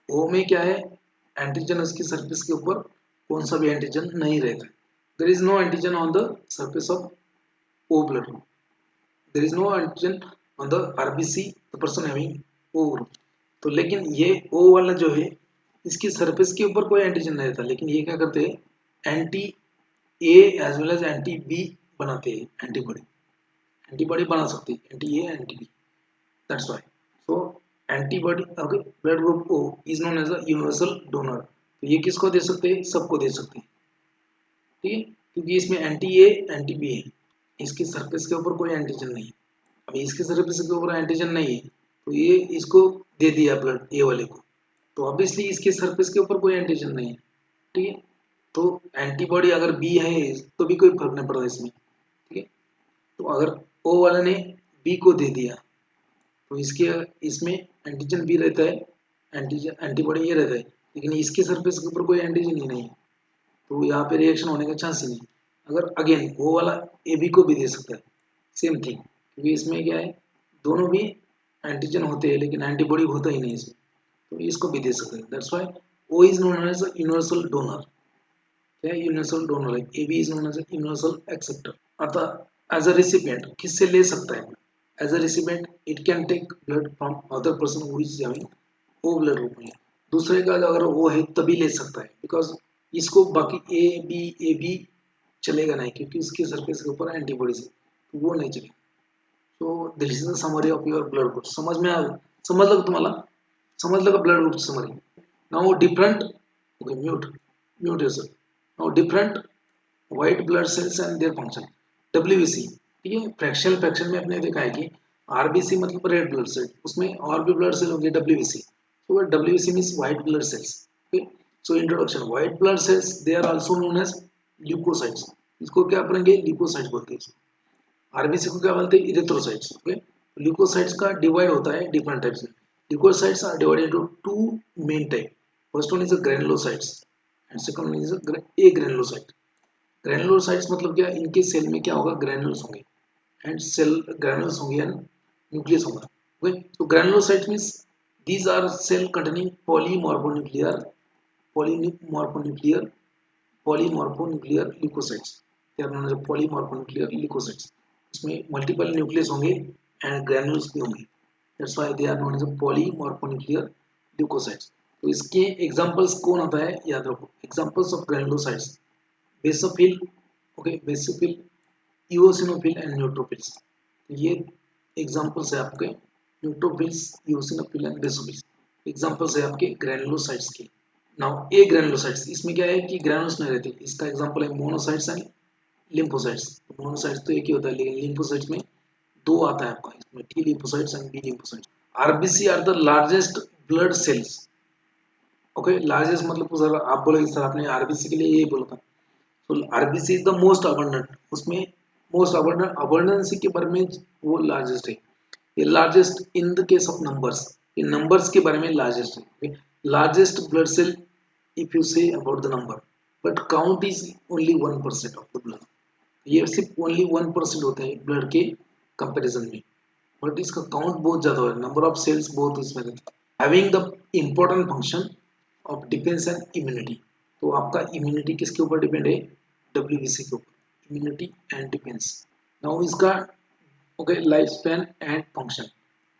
ओ में क्या है, एंटीजन उसकी सरफेस के ऊपर कौन सा भी एंटीजन नहीं रहता है। There is no antigen on the surface of O blood group, there is no antigen on the RBC the person having O group. तो लेकिन ये ओ वाला जो है, इसकी सरफेस के ऊपर कोई एंटीजन नहीं रहता, लेकिन ये क्या करते हैं, anti A as well as anti B बनाते हैं, एंटीबॉडी बना सकती है, anti A anti B, that's why. So antibody, okay, blood group O is known as a universal donor. तो ये किसको दे सकते हैं, सबको दे सकते हैं, ठीक है, क्योंकि इसमें एंटी ए एंटी बी है, इसकी सरफेस के ऊपर कोई एंटीजन नहीं है। अभी इसके सरफेस के ऊपर एंटीजन नहीं है, तो ये इसको दे दिया ब्लड ए वाले को, तो ऑब्वियसली इसके सरफेस के ऊपर कोई एंटीजन नहीं है, ठीक है। तो एंटीबॉडी अगर बी है तो भी कोई फर्क नहीं पड़ता इसमें, ठीक है। तो अगर ओ वाले ने बी को दे दिया, तो इसके इसमें एंटीजन बी रहता है, एंटीजन एंटीबॉडी ये रहता है, लेकिन इसके सरफेस के ऊपर कोई एंटीजन ही नहीं है, तो यहाँ पे रिएक्शन होने का चांस ही नहीं। अगर अगेन वो वाला ए बी को भी दे सकता है, सेम थिंग, क्योंकि इसमें क्या है, दोनों भी एंटीजन होते हैं लेकिन एंटीबॉडी होता ही नहीं इसमें, तो इसको भी दे सकते हैं। That's why O is known as universal donor. क्या यूनिवर्सल डोनर है, A B is known as universal acceptor. अतः एज अ रिसिपिएंट किससे ले सकता है, as a recipient it can take blood from other person who is having O blood group में, दूसरे का अगर वो है तभी ले सकता है, बिकॉज इसको बाकी ए बी चलेगा नहीं, क्योंकि उसके सरफेस के ऊपर एंटीबॉडीज है, तो वो नहीं चलेगा। So this is the summary of your blood group. समझ में आ, समझ लगा तुम्हाला, समझ लगा blood group summary. Now different, okay, mute yourself. Now different white blood cells and their function, WBC, ठीक है। फ्रैक्शन में आपने देखा है कि आरबीसी मतलब रेड ब्लड सेल, उसमें और भी ब्लड सेल होंगे WBC. So WBC means white blood cells. Okay. So introduction, white blood cells they are also known as leukocytes. इसको क्या पढ़ेंगे, ल्यूकोसाइट्स बोलते हैं। आरबीसी को क्या बोलते हैं, इरिथ्रोसाइट्स। ओके, ल्यूकोसाइट्स का डिवाइड होता है डिफरेंट टाइप्स में। Leukocytes are divided into two main type. First one is a granulocytes and second one is a granulocyte. Granulocytes मतलब क्या, इनके सेल में क्या होगा, ग्रेनुल्स होंगे एंड सेल ग्रेनुल्स होंगे एंड न्यूक्लियस होगा। ओके, तो granulocytes means these are cell containing polymorphonuclear polymorphonuclear leukocytes. They are known as polymorphonuclear leukocytes. इसमें मल्टीपल न्यूक्लियस होंगे एंड ग्रैन्यूल्स भी होंगे, that's why they are known as polymorphonuclear leukocytes. तो इसके examples कौन होता है, याद रखो, examples of granulocytes, basophil, okay, basophil, eosinophil and neutrophils. ये एग्जांपल्स है आपके neutrophils, eosinophil and basophils, examples है आपके ग्रैनुलोसाइट्स के। नाउ ए ग्रैनुलोसाइट्स, इसमें क्या है कि ग्रैनुल्स नहीं रहते, इसका एग्जांपल है मोनोसाइट्स एंड लिम्फोसाइट्स। मोनोसाइट्स तो एक ही होता है, लेकिन लिम्फोसाइट्स में दो आता है आपका, इसमें T lymphocytes and B lymphocytes. RBC are the largest blood cells. Okay, largest मतलब सर आप बोलोगे सर आपने आरबीसी के लिए ये बोला था, तो RBC is the most abundant, उसमें मोस्ट अबंडेंट, अबंडेंसी के बारे में वो लार्जेस्ट है। ये largest in the case of numbers, ये नंबर्स के बारे में लार्जेस्ट है। Largest blood cell if you say about the number, but count is only 1% of the blood. ये सिर्फ ओनली 1% होता है ब्लड के कंपैरिजन में, बट इसका काउंट बहुत ज्यादा है, नंबर ऑफ सेल्स बहुत इसमें रहता है। Having the important function of defence and immunity. तो आपका इम्यूनिटी किसके ऊपर डिपेंड है, डब्ल्यूबीसी के ऊपर, इम्यूनिटी एंड डिफेंस। नाउ इसका okay life span and function,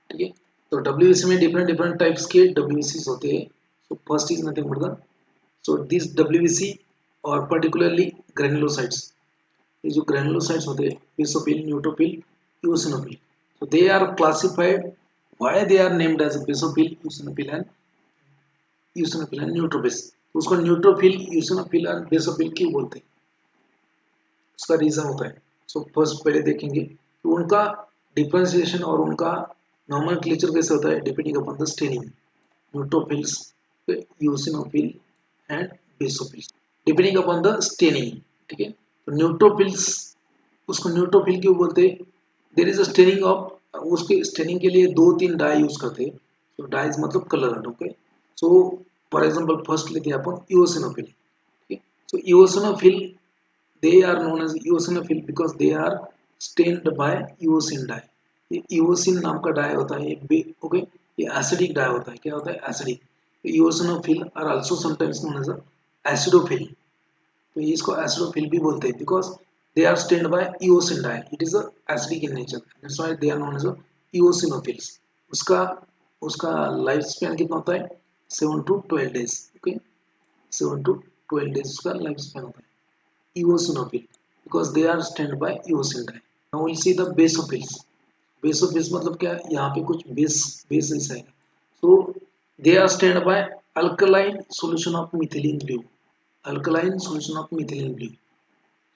ठीक है। तो डब्ल्यूबीसी में डिफरेंट डिफरेंट टाइप्स के डब्ल्यूबीसी होते हैं। So first is nothing but the, so this WBC और पर्टिकुलरली ग्रेनुलोसाइट्स, ये जो ग्रेनुलोसाइट्स होते हैं, basophil, neutrophil, eosinophil, so they are classified, why they are named as basophil, eosinophil and neutrophils। तो उसको न्यूट्रोफिल, eosinophil और बेसोफिल क्यों बोलते हैं, उसका रीजन होता है। सो फर्स्ट पहले देखेंगे कि उनका डिफरेंशिएशन और उनका नॉमेनक्लेचर कैसे होता है, depending upon the staining, neutrophils, eosinophil and basophils, depending upon the staining, ठीक है। तो न्यूट्रोफिल्स, उसको न्यूट्रोफिल क्यों बोलते हैं, there is a staining of, उसके स्टेनिंग के लिए दो तीन डाई यूज करते हैं। तो डाइज मतलब colour, okay. So for example first लेते आपण eosinophil. Okay. So eosinophil, they are known as eosinophil because they are stained by eosin dye. ये eosin नाम का डाई होता है ये. ओके, ये एसिडिक डाई होता है. क्या होता है? Acidic. eosinophil are also sometimes known as acidophil. तो इसको एसिडोफिल भी बोलते हैं because they are stained by eosin dye. It is acidic in nature. That's why they are known as eosinophils. उसका उसका लाइफ स्पैन कितना होता है? 7 to 12 days. Okay, 7 to 12 days का लाइफ स्पैन होता है eosinophil because they are stained by eosin dye. Now we'll see the basophils. Basophils मतलब क्या? यहाँ पे कुछ बेस ऐसा है. So they are stained by alkaline solution of methylene blue. Alkaline solution of methylene blue.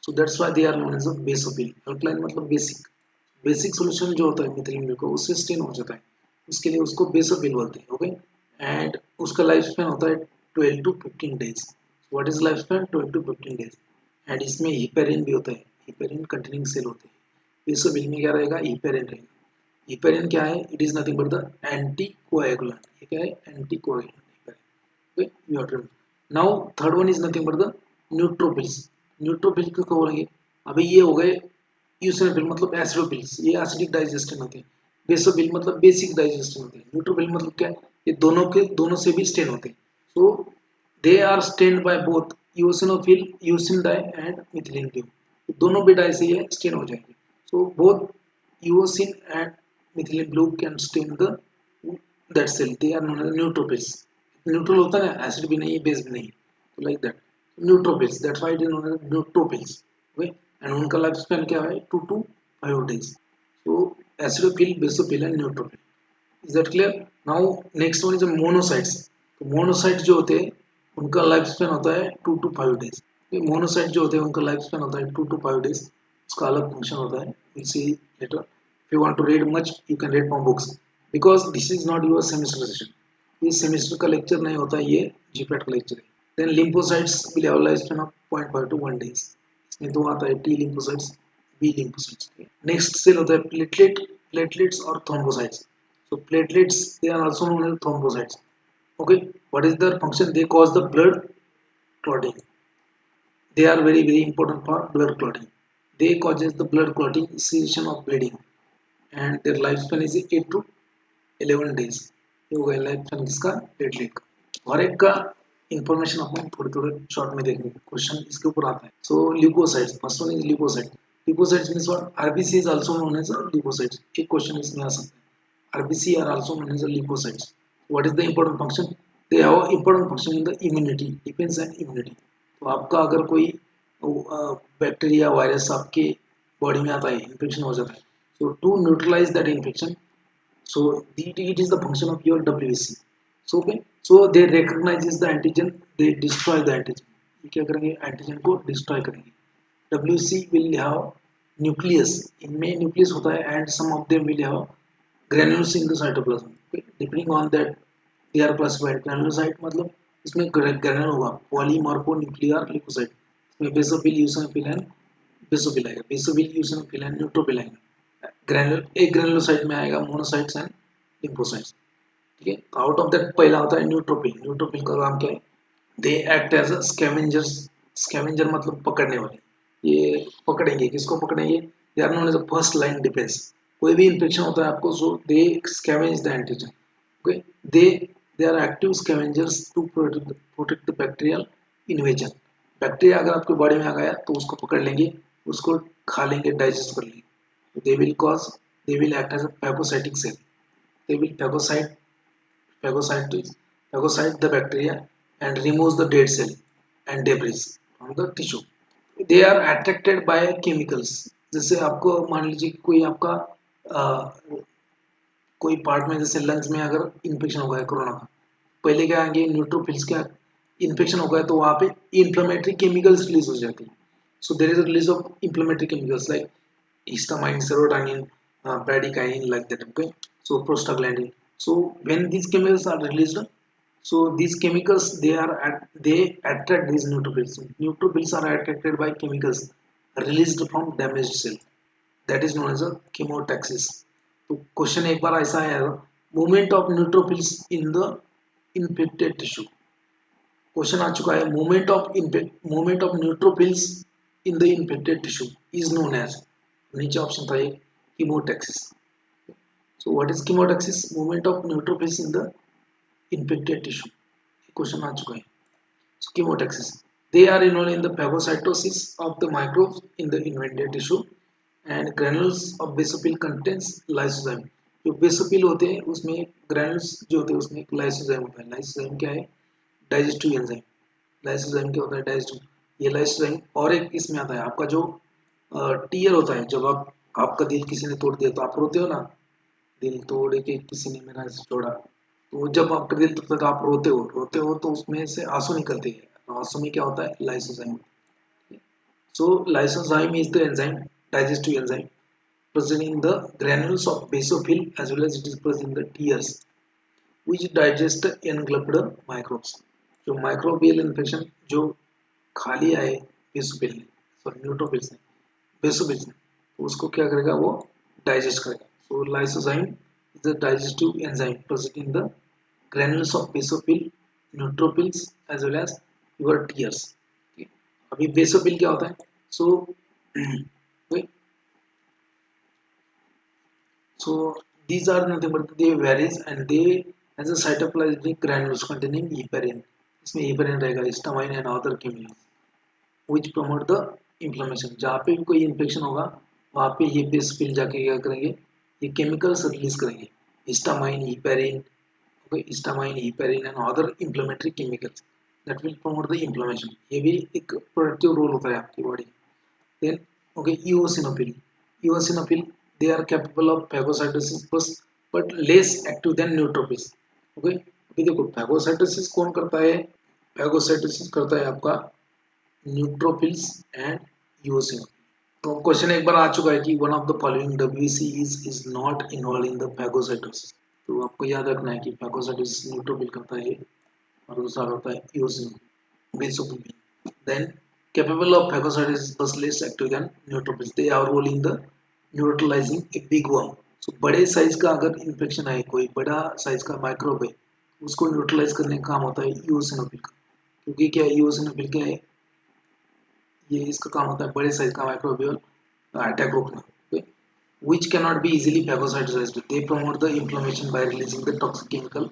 So that's why they are known as a basophil. Alkaline मतलब basic. Basic solution जो होता है मिथिलीन ब्लू का उससे stand हो जाता है, उसके लिए उसको बेसोफिल बोलते हैं. ओके, एंड उसका लाइफ स्पैन होता है 12 to 15 days. What is life span? 12 to 15 days. And इसमें हिपेरिन भी होता है. हिपेरिन कंटेनिंग सेल होते हैं. बेसोफिल में क्या रहेगा? हिपेरिन रहेगा. हिपेरिन क्या है? It is nothing but the anti coagulant. ये क्या है? Anti coagulant. Okay, you have to. Now third one is nothing but the neutrophils. Neutrophil किसको बोलेंगे? अभी ये हो गए यूसिनोफिल मतलब एसिडोफिल्स, ये एसिडिक डाइजेस्टन होते हैं. बेसोफिल मतलब बेसिक डाइजेस्टन होते हैं. न्यूट्रोफिल मतलब क्या है? ये दोनों से भी स्टेन होते हैं. So they are stained by both eosinophil, eosin dye and methylene blue. दोनों भी डाई से ये स्टेन हो जाएंगे. So both eosin and methylene blue can stain the that cell. They are known as neutrophils. Neutral होता है ना, acid भी नहीं है बेस भी नहीं, like that. Neutrophils, that's why it is known as neutrophils. Okay, and उनका life span क्या है? 2 to 5 days. So acidophil, basophil and neutrophil. Is that clear? Now next one is the monocytes. तो monocyte जो होते हैं उनका life span होता है 2 to 5 days. मोनोसाइट जो होते हैं उनका लाइफ स्पैन होता है 2 to 5 days. उसका अलग फंक्शन होता है. We'll see later. If you want to read much, you can read from books. Because this is not your semester session. ये सेमेस्टर का लेक्चर नहीं होता, ये जीपैट का लेक्चर है. Then lymphocytes will have a lifespan of 0.5 to 1 days. इसमें दो आता है, T lymphocytes, B lymphocytes. Next cell होता है प्लेटलेट्स और thrombocytes. So platelets they are also known as thrombocytes. Okay, what is their function? They cause the blood clotting. They are very important for blood clotting. They causes the blood clotting, cessation of bleeding, and their lifespan is 8 to 11 days. ये हो गया life span किसका? Platelet का. हर एक का information अपन थोड़े थोड़े short में देखेंगे. क्वेश्चन इसके ऊपर आता है. So leucocytes, first one is leucocyte. Leucocytes means what? RBC is also known as leucocytes. एक क्वेश्चन इसमें आ सकता है. RBC are also known as leucocytes. What is the important function? They have important function in the immunity, defence and immunity. तो आपका अगर कोई bacteria virus आपके बॉडी में आता है, इन्फेक्शन हो जाता है, so to neutralize that infection, so it is the function of your WBC. So okay, so they recognizes the antigen, they destroy the antigen. ये क्या करेंगे? एंटीजन को डिस्ट्रॉय करेंगे. WBC will have nucleus, इनमें nucleus होता है, and some of them will have granules in the cytoplasm. Okay? Depending on that they are classified. granulocyte मतलब इसमें ग्रैनुल होगा, पॉलीमॉर्फोन्यूक्लियर ल्यूकोसाइट. इसमें बेसोफिल, यूसिनोफिल एंड बेसोफिल आएगा. Basophil, eosinophil and neutrophil आएगा. Granule एक granulocyte में आएगा monocytes and lymphocytes. ठीक है, तो आउट ऑफ दैट पहला होता है न्यूट्रोफिल. न्यूट्रोफिल का काम क्या है? They act as a scavengers. Scavenger मतलब पकड़ने वाले. ये पकड़ेंगे, किसको पकड़ेंगे? They are known as a first line defence. कोई भी इन्फेक्शन होता है आपको, so they scavenge the antigen. Okay, they are active scavengers to protect the bacterial invasion. Bacteria अगर आपके बॉडी में आ गया तो उसको पकड़ लेंगे, उसको खा लेंगे, डाइजेस्ट कर लेंगे. They will act as a phagocytic cell. They will phagocyte the bacteria and removes the dead cell and debris from the tissue. They are attracted by chemicals. जैसे आपको मान लीजिए कोई आपका कोई पार्ट में, जैसे लंग्स में अगर इन्फेक्शन हो गया कोरोना का, पहले क्या आएंगे? न्यूट्रोफिल्स. क्या इन्फेक्शन हो गया तो वहाँ पे इन्फ्लेमेटरी केमिकल्स रिलीज हो जाती है. So there is a release of inflammatory chemicals like histamine, serotonin, bradykinin, like that. Okay, so prostaglandin. So when these chemicals are released, so these chemicals they attract these neutrophils. Neutrophils are attracted by chemicals released from damaged cell. That is known as a chemotaxis. तो question एक बार ऐसा है, movement of neutrophils in the infected tissue. Question आ चुका है, movement of neutrophils in the infected tissue is known as, नीचे option था एक chemotaxis. So what is chemotaxis? Movement of neutrophils in the infected tissue. Question आ चुका है. So, chemotaxis. They are involved in the phagocytosis of the microbes in the invented tissue and granules of basophil contains lysozyme. जो basophil होते हैं उसमें granules जो होते हैं उसमें एक लाइसोजाइम होता है. लाइसोजाइम क्या है? Digestive enzyme. लाइसोजाइम क्या होता है? डाइजेस्टिव. ये लाइसोजाइम. और एक इसमें आता है आपका जो टीयर होता है. जब आपका दिल किसी ने तोड़ दिया तो आप रोते हो ना, दिल तोड़ के किसी ने मेरा छोड़ा, तो जब आपका दिल टूटता है तो आप रोते हो तो उसमें से आंसू निकलते हैं. आंसू में क्या होता है? Lysozyme. So lysozyme is the enzyme, digestive enzyme present in the granules of basophil as well as it is present in the tears which digest engulfed microbes. जो microbial infection जो खाली आए बेसोफिल ने, सॉरी न्यूट्रोफिल्स ने, basophils ने, तो उसको क्या करेगा? वो डाइजेस्ट करेगा. So lysozyme is the digestive enzyme present in the granules of basophil, neutrophils as well as your tears. अभी बेसोफिल क्या होता है? सो so these are nothing but they varies and they has a cytoplasmic granules containing heparin. इसमें heparin रहेगा, histamine and other chemicals which promote the inflammation. जहाँ पे भी कोई इन्फेक्शन होगा वहाँ पे ये बेसोफिल जाके क्या करेंगे? ये केमिकल्स रिलीज करेंगे, histamine, heparin, okay, histamine, heparin and other inflammatory chemicals that will promote the inflammation. ये भी एक प्रोडक्टिव रोल होता है आपकी body. Then okay, eosinophil. Eosinophil, they are capable of phagocytosis first but less active than neutrophils. Okay, अभी देखो phagocytosis कौन करता है? Phagocytosis करता है आपका न्यूट्रोफिल्स एंड eosinophil. तो क्वेश्चन एक बार आ चुका है कि one of the following WBC is not involve in the phagocytosis. तो आपको याद रखना है कि phagocytosis न्यूट्रोफिल करता है और दूसरा होता है eosinophil, basophil. Then capable of phagocytosis but less active than neutrophils. They have role in the neutralizing a big worm. So बड़े साइज का अगर इन्फेक्शन है, कोई बड़ा साइज का माइक्रोब है, उसको न्यूट्रलाइज करने का काम होता है यूसिनोफिल का. क्योंकि क्या है? यूसिनोफिल क्या है? ये इसका काम होता है बड़े साइज का माइक्रोबियल अटैक रोकना. Which cannot be easily phagocytosed. They promote the inflammation by releasing the toxic chemical,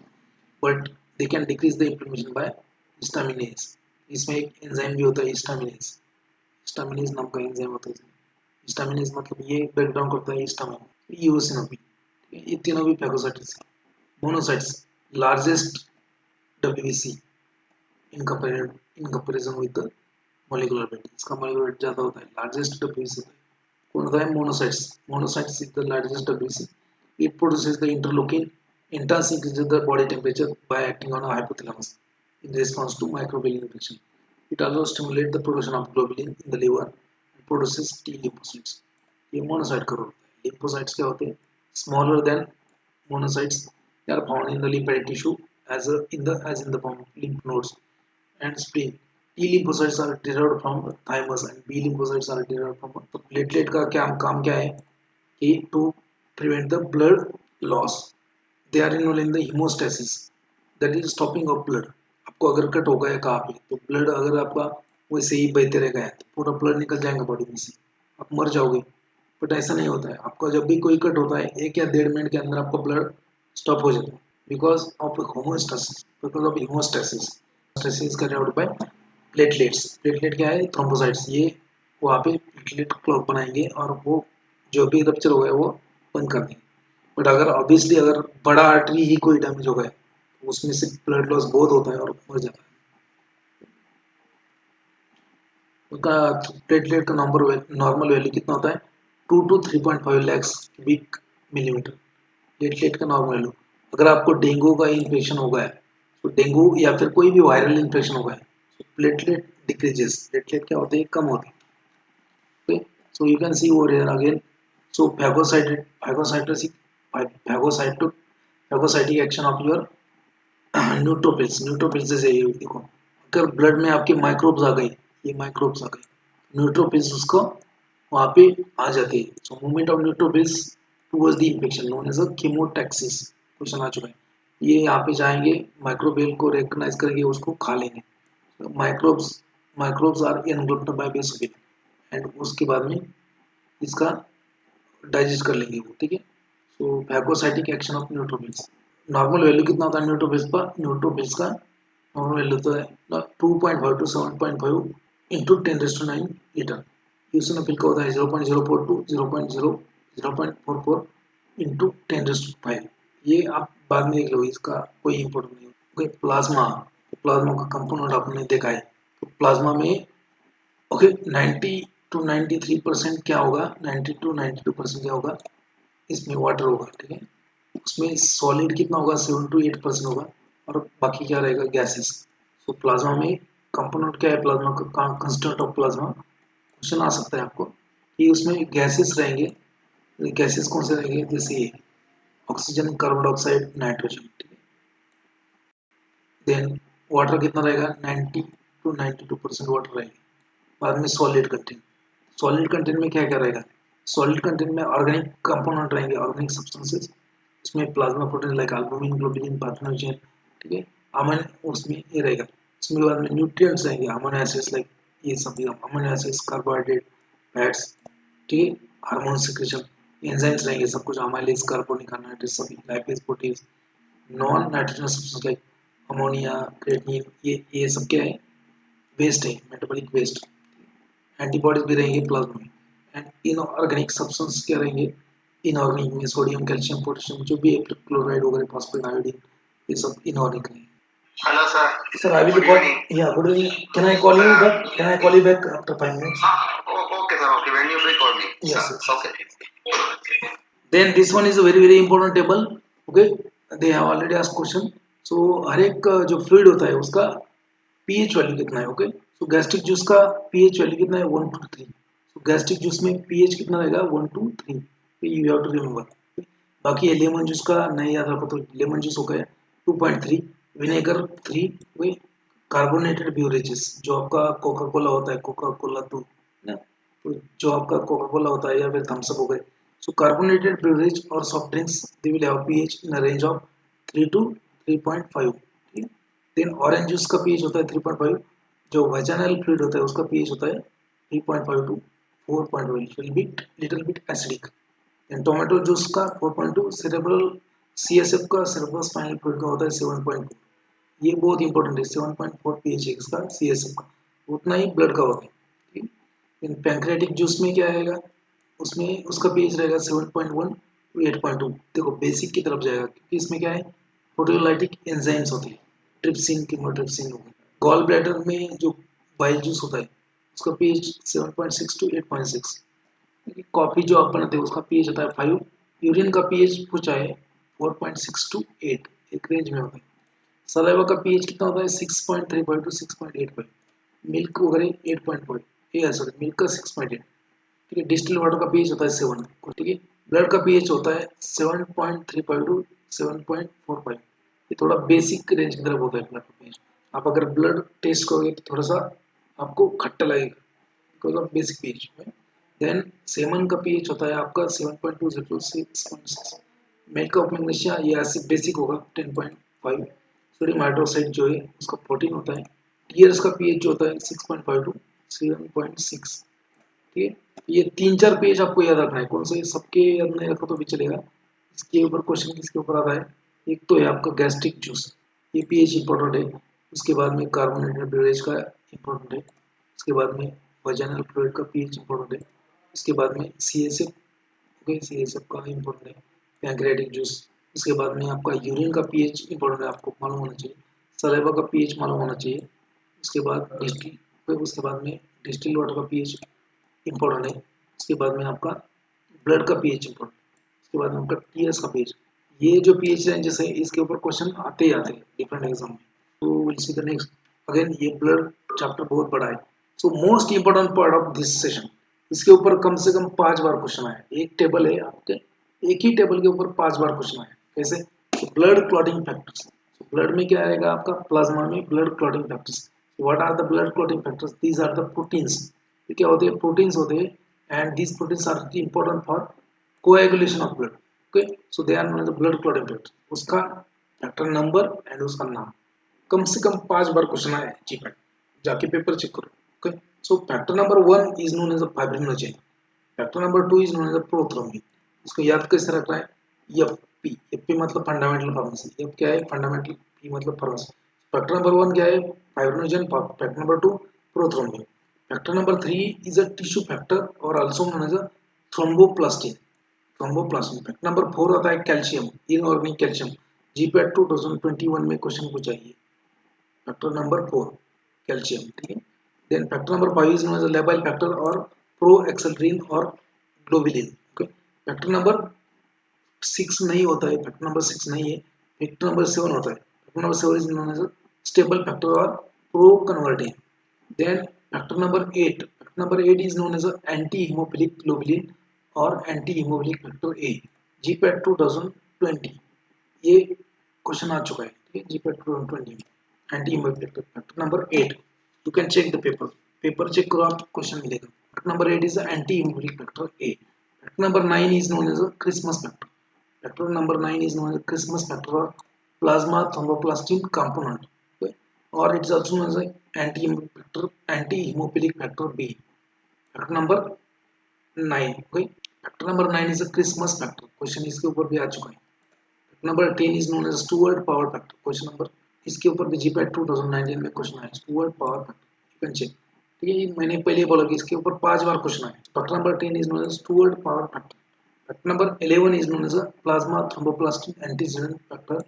but they can decrease the inflammation by histaminase. इसमें एक एंजाइम भी होता है हिस्टामिनेज. हिस्टामिनेज नाम का एंजाइम होता है. हिस्टामिनेज मतलब ये ब्रेक डाउन करता है हिस्टामिन. ईओसिनोफिल, ये तीनों भी phagocytes. Monocytes largest WBC in comparison with the molecular weight. इसका molecular weight ज़्यादा होता है, लार्जेस्ट WBC होता है. कौन होता है? Monocytes. Monocytes is the largest WBC. It produces the interleukin. Intense increases the body temperature by acting on a hypothalamus in response to microbial infection. It also stimulates the production of globulin in the liver and produces T lymphocytes. ये monocyte का role होता है. Lymphocytes क्या होते हैं? Smaller than monocytes. They are found in the lymphatic tissue as in the form of lymph nodes and spleen. T lymphocytes are derived from thymus and B lymphocytes are derived from. तो platelet का क्या काम क्या है? कि to prevent the blood loss. They are involved in the hemostasis, that is stopping of blood. आपको अगर cut हो गया कहाँ पे तो ब्लड अगर आपका वैसे ही बहते रह गया तो पूरा ब्लड निकल जाएगा बॉडी में से, आप मर जाओगे. बट ऐसा नहीं होता है. आपका जब भी कोई कट होता है 1 या 1.5 मिनट के अंदर आपका ब्लड स्टॉप हो जाता है because of haemostasis. Haemostasis carried out by platelets. Platelet क्या है? थ्रोम्बोसाइट्स. ये वहाँ पे प्लेटलेट क्लॉट बनाएंगे और वो जो भी रप्चर हो गया वो बंद कर देंगे. बट अगर ऑब्वियसली अगर बड़ा आर्टरी ही कोई डैमेज हो गया तो उसमें से ब्लड लॉस बहुत होता है और मर जाता है. उसका प्लेटलेट का नॉर्मल वैल्यू कितना होता है? 2 to 3.5 lakhs cubic millimetre. Platelet का नॉर्मल वैल्यू. अगर आपको डेंगू का इन्फेक्शन हो गया तो डेंगू या फिर कोई भी वायरल इन्फेक्शन हो गया तो प्लेटलेट डिक्रीजेस. प्लेटलेट क्या होते हैं? कम होते हैं. Okay, so you can see over here again. So phagocytic action of your neutrophils. Neutrophils से ये देखो अगर ब्लड में आपके माइक्रोब्स आ गए, ये माइक्रोब्स आ गए, न्यूट्रोफिल्स उसको वहाँ पे आ जाते हैं. So movement of neutrophils towards the infection known as a chemotaxis. Question आ चुका है. ये यहाँ पे जाएंगे माइक्रोबियल को रिकग्नाइज करेंगे, उसको खा लेंगे. Microbes are enveloped by basophil and उसके बाद में इसका डाइजेस्ट कर लेंगे वो, ठीक है। So phagocytic action of neutrophils, normal value कितना होता है न्यूट्रोफिल्स का नॉर्मल वैल्यू होता है 2.5 to 7.5 इंटू 10⁹ लीटर। यूसिनोफिल का होता है 0.04 to 0.44 इंटू 10⁵। ये आप बाद में देख लो, इसका कोई इंपॉर्टेंट नहीं है। ओके, प्लाज्मा का कंपोनेंट आपने देखा है, तो प्लाज्मा में ओके 90 to 93% क्या होगा, 90 to 92% क्या होगा, इसमें वाटर होगा, ठीक है। उसमें सॉलिड कितना होगा, 7 to 8% होगा, और बाकी क्या रहेगा, गैसेस। तो प्लाज्मा में कंपोनेंट क्या है, प्लाज्मा का कंस्टेंट ऑफ प्लाज्मा, क्वेश्चन आ सकता है आपको कि उसमें गैसेस रहेंगे। गैसेस कौन से रहेंगे, जैसे ये ऑक्सीजन, कार्बन डाइऑक्साइड, नाइट्रोजन, ठीक है। देन वाटर कितना रहेगा, 90 to 92% वाटर रहेगा। बाद में सॉलिड कंटेंट, सॉलिड कंटेंट में क्या क्या रहेगा, सॉलिड कंटेंट में ऑर्गेनिक कंपोनेंट रहेंगे, ऑर्गेनिक सब्सटेंसेस। उसमें plasma protein like albumin, globulin, पार्थेनोजेन, ठीक है। अमन उसमें ये रहेगा। उसमें बाद में न्यूट्रिएंट्स रहेंगे, अमीनो एसिड्स लाइक ये सब अमीनो एसिड्स, कार्बोहाइड्रेट, फैट्स, ठीक है। हार्मोन सिक्रेशन, एंजाइम्स रहेंगे, सब कुछ अमाइलेज, कार्बोनिक एसिड, सभी lipase, proteins, non nitrogenous substance like ammonia, creatinine, ये सब क्या है, वेस्ट है, मेटाबॉलिक वेस्ट। एंटीबॉडीज भी रहेंगे प्लाज्मा में। एंड इनऑर्गेनिक सब्सटेंस क्या रहेंगे, इनऑर्गेनिक में सोडियम, कैल्शियम, पोटेशियम, जो भी है, क्लोराइड वगैरह, फॉस्फेट, आयोडीन, ये सब इनऑर्गेनिक रहेंगे। Hello, sir. Sir, I will Good call. evening. Yeah, good evening. Can I call you back? Can I call you back after 5 minutes? Okay, sir. Okay, when you free, call me. Yes, Sir. yes. Okay. Then this one is a very important table. Okay, they have already asked question. So हर एक जो fluid होता है उसका pH value कितना है, okay. So gastric juice का pH value कितना है, 1 to 3। सो गैस्ट्रिक जूस में pH कितना रहेगा, 1 to 3, you have to remember. बाकी लेमन जूस का नहीं याद रखो तो लेमन जूस हो गया 2.3, विनेगर 3, ओके। कार्बोनेटेड ब्यूरेजेस जो आपका कोका कोला होता है, कोका कोला तो ना, तो जो आपका कोका कोला होता है या फिर थम्स अप हो गए, सो कार्बोनेटेड बेवरेज और soft drinks they will have pH in range of 3 to 3.5, ठीक है। देन ऑरेंज जूस का पीएच होता है 3.5, जो वेजाइनल फ्लूइड होता है उसका पीएच होता है 3.5 to 4.1, little bit acidic. Then tomato juice का 4.2, सेरेब्रल सीएसएफ का सेरेब्रल स्पाइनल फ्लूइड का होता है 7.2, ये बहुत इंपॉर्टेंट है, 7.4 पीएच है इसका सीएसएफ का, उतना ही ब्लड का होता है, ठीक है। पैंक्रियाटिक जूस में क्या आएगा, उसमें उसका पीएच रहेगा 7.1 टू 8.2। देखो बेसिक की तरफ जाएगा क्योंकि इसमें क्या है, प्रोटियोलाइटिक एंजाइम्स होते हैं, ट्रिप्सिन, कीमोट्रिप्सिन हो गए। गॉल ब्लैडर में जो बाइल जूस होता है उसका पीएच 7.6 to 8.6। कॉफी जो आप बनाते हो उसका पीएच होता है 5। यूरिन का पीएच पूछा है 4.6 to 8, एक रेंज में होता है। सलाइवा का पीएच कितना होता है, 6.35 to 6.85। मिल्क वगैरह 8.5, ये सॉरी मिल्क का 6.8, ठीक है। डिस्टिल वाटर का पीएच होता है 7, ठीक है। ब्लड का पीएच होता है 7.35 to 7.45, ये थोड़ा बेसिक रेंज की तरफ होता है ब्लड का पीएच। आप अगर ब्लड टेस्ट करोगे तो थोड़ा सा आपको खट्टा लगेगा बिकॉज ऑफ बेसिक पीएच में। देन सेमन का पीएच होता है आपका 7.20 to 6.6। मिल्क ऑफ मैग्नीशिया ये एसिड बेसिक होगा 10.5। सोडियम हाइड्रोक्साइड जो है उसका 14 होता है। टीयर्स का पीएच जो होता है 6.5 to 7.6, ठीक है। ये 3-4 पेज आपको याद रखना है, कौन से सबके याद नहीं रखो तो भी चलेगा। इसके ऊपर क्वेश्चन किसके ऊपर आता है, एक तो है आपका गैस्ट्रिक जूस, ये पीएच इंपॉर्टेंट है। उसके बाद में कार्बोनेटेड बेवरेज का इंपॉर्टेंट है। उसके बाद में वजाइनल फ्लूइड का पीएच इंपॉर्टेंट है। उसके बाद में सीएसएफ, ओके सीएसएफ का इंपॉर्टेंट है। पैंक्रियाटिक जूस, उसके बाद में आपका यूरिन का पीएच इंपॉर्टेंट है, आपको मालूम होना चाहिए। सलाइवा का पीएच मालूम होना चाहिए। उसके बाद डिस्टिल, फिर उसके बाद में डिस्टिल वाटर का पीएच इंपॉर्टेंट है। उसके बाद में आपका ब्लड का पीएच इंपॉर्टेंट, उसके बाद में आपका टीएस का पीएच। ये जो पीएच रेंजेस है इसके ऊपर क्वेश्चन आते ही आते हैं डिफरेंट एग्जाम में। तो will see the next. Again ये ब्लड चैप्टर बहुत बड़ा है, so most important part of this session. इसके ऊपर कम से कम 5 बार क्वेश्चन आया, एक टेबल है आपके, एक ही टेबल के ऊपर 5 बार क्वेश्चन आया। कैसे, ब्लड क्लॉटिंग फैक्टर्स, ब्लड में क्या आएगा आपका, प्लाज्मा में blood clotting factors. What are the blood clotting factors, these are the proteins. ये क्या होते हैं, प्रोटीन्स होते हैं, and these proteins are important for coagulation of blood, okay. So they are known as the blood clotting factor, उसका factor number and उसका नाम। कम से कम 5 बार क्वेश्चन आया है जी पैट। जाके पेपर चेक करो. Okay, so factor number 1 is known as a fibrinogen. Factor number 2 is known as a prothrombin. इसको याद कैसे रखना है? एफ पी मतलब फंडामेंटल फार्मेसी. एफ क्या है? फंडामेंटल. पी मतलब फार्मेसी. फैक्टर नंबर 1 क्या है? Fibrinogen. Factor number 2 prothrombin. Factor number 3 is a tissue factor or also known as a thromboplastin. Thromboplastin. Factor number 4 आता है कैल्शियम, इनऑर्गेनिक कैल्शियम. जीपैट 2021 में question पूछा है. Factor number 4 calcium. ठीक है. Then factor number 5 is known as labile factor और proaccelerin और globulin. Okay. Factor number 6 नहीं होता है. फैक्टर नंबर 6 नहीं है. फैक्टर नंबर 7 होता है. Factor number 7 is known as stable factor और proconvertin. Then factor number 8. Factor number 8 is known as anti haemophilic globulin or anti haemophilic factor A. GPAT 2020 ये क्वेश्चन आ चुका है. ठीक है. GPAT 2020 anti haemophilic factor number 8. You can check the paper. Paper check करो आप, question मिलेगा. Factor number 8 is anti haemophilic factor A. Factor number 9 is known as a Christmas factor. Factor number 9 is known as Christmas factor or plasma thromboplastin component. Okay? Or it is also known as a anti-hemophilic factor B. Factor number 9. Okay? Factor number 9 is a Christmas factor. Question इसके ऊपर भी आ चुका है. Factor number 10 is known as Stewart power factor. Question number इसके ऊपर भी GPAT 2019 में question आया. Stewart power factor. You can check. ठीक है. मैंने पहले बोला कि इसके ऊपर 5 बार क्वेश्चन आया. Factor number 10 is known as Stewart power factor. Factor number 11 is known as a plasma thromboplastin antecedent factor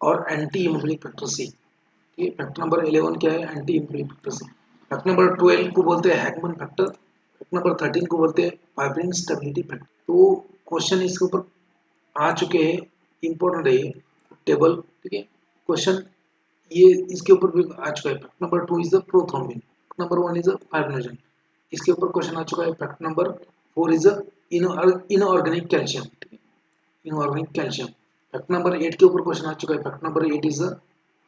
और एंटी हीमोफिलिक फैक्टर सी. ठीक है. फैक्टर नंबर 11 क्या है? Anti haemophilic factor C. Factor number 12 को बोलते हैं Hackman factor. Factor number 13 को बोलते हैं फाइब्रिन स्टेबिलिटी फैक्टर. तो क्वेश्चन इसके ऊपर आ चुके हैं. इंपॉर्टेंट है टेबल. ठीक है. क्वेश्चन ये इसके ऊपर भी आ चुका है. Factor number 2 is the prothrombin. Factor number 1 is the fibrinogen. इसके ऊपर क्वेश्चन आ चुका है. Factor number 4 is the inorganic calcium. ठीक है. Inorganic calcium. फैक्टर नंबर 8 के ऊपर क्वेश्चन आ चुका है. Factor number 8 is the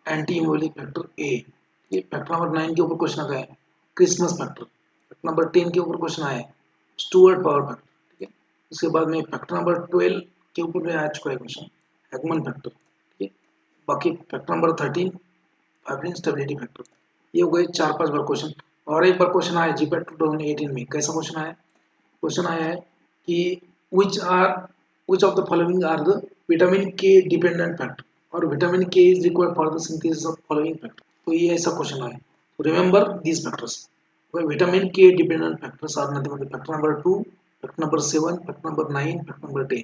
anti haemophilic factor A. ये फैक्टर नंबर 9 के ऊपर क्वेश्चन आ गया है क्रिसमस फैक्टर. फैक्टर नंबर 10 के ऊपर क्वेश्चन आया है स्टुअर्ट पावर फैक्टर. ठीक है. उसके बाद में फैक्टर नंबर 12 के ऊपर में आ चुका है क्वेश्चन हैकमैन फैक्टर. ठीक है. बाकी factor number 13 fibrin stability factor. ये हो गए 4-5 बार क्वेश्चन. और एक बार क्वेश्चन आया जीपैट 2018 में. कैसा क्वेश्चन आया? क्वेश्चन आया है कि which of the following are the vitamin K dependent factor और vitamin K is required for the synthesis of following factor. तो ये ऐसा क्वेश्चन आया. तो remember these factors. Vitamin K dependent factors are nothing but factor number 2, factor number 7, factor number 9, factor number 10.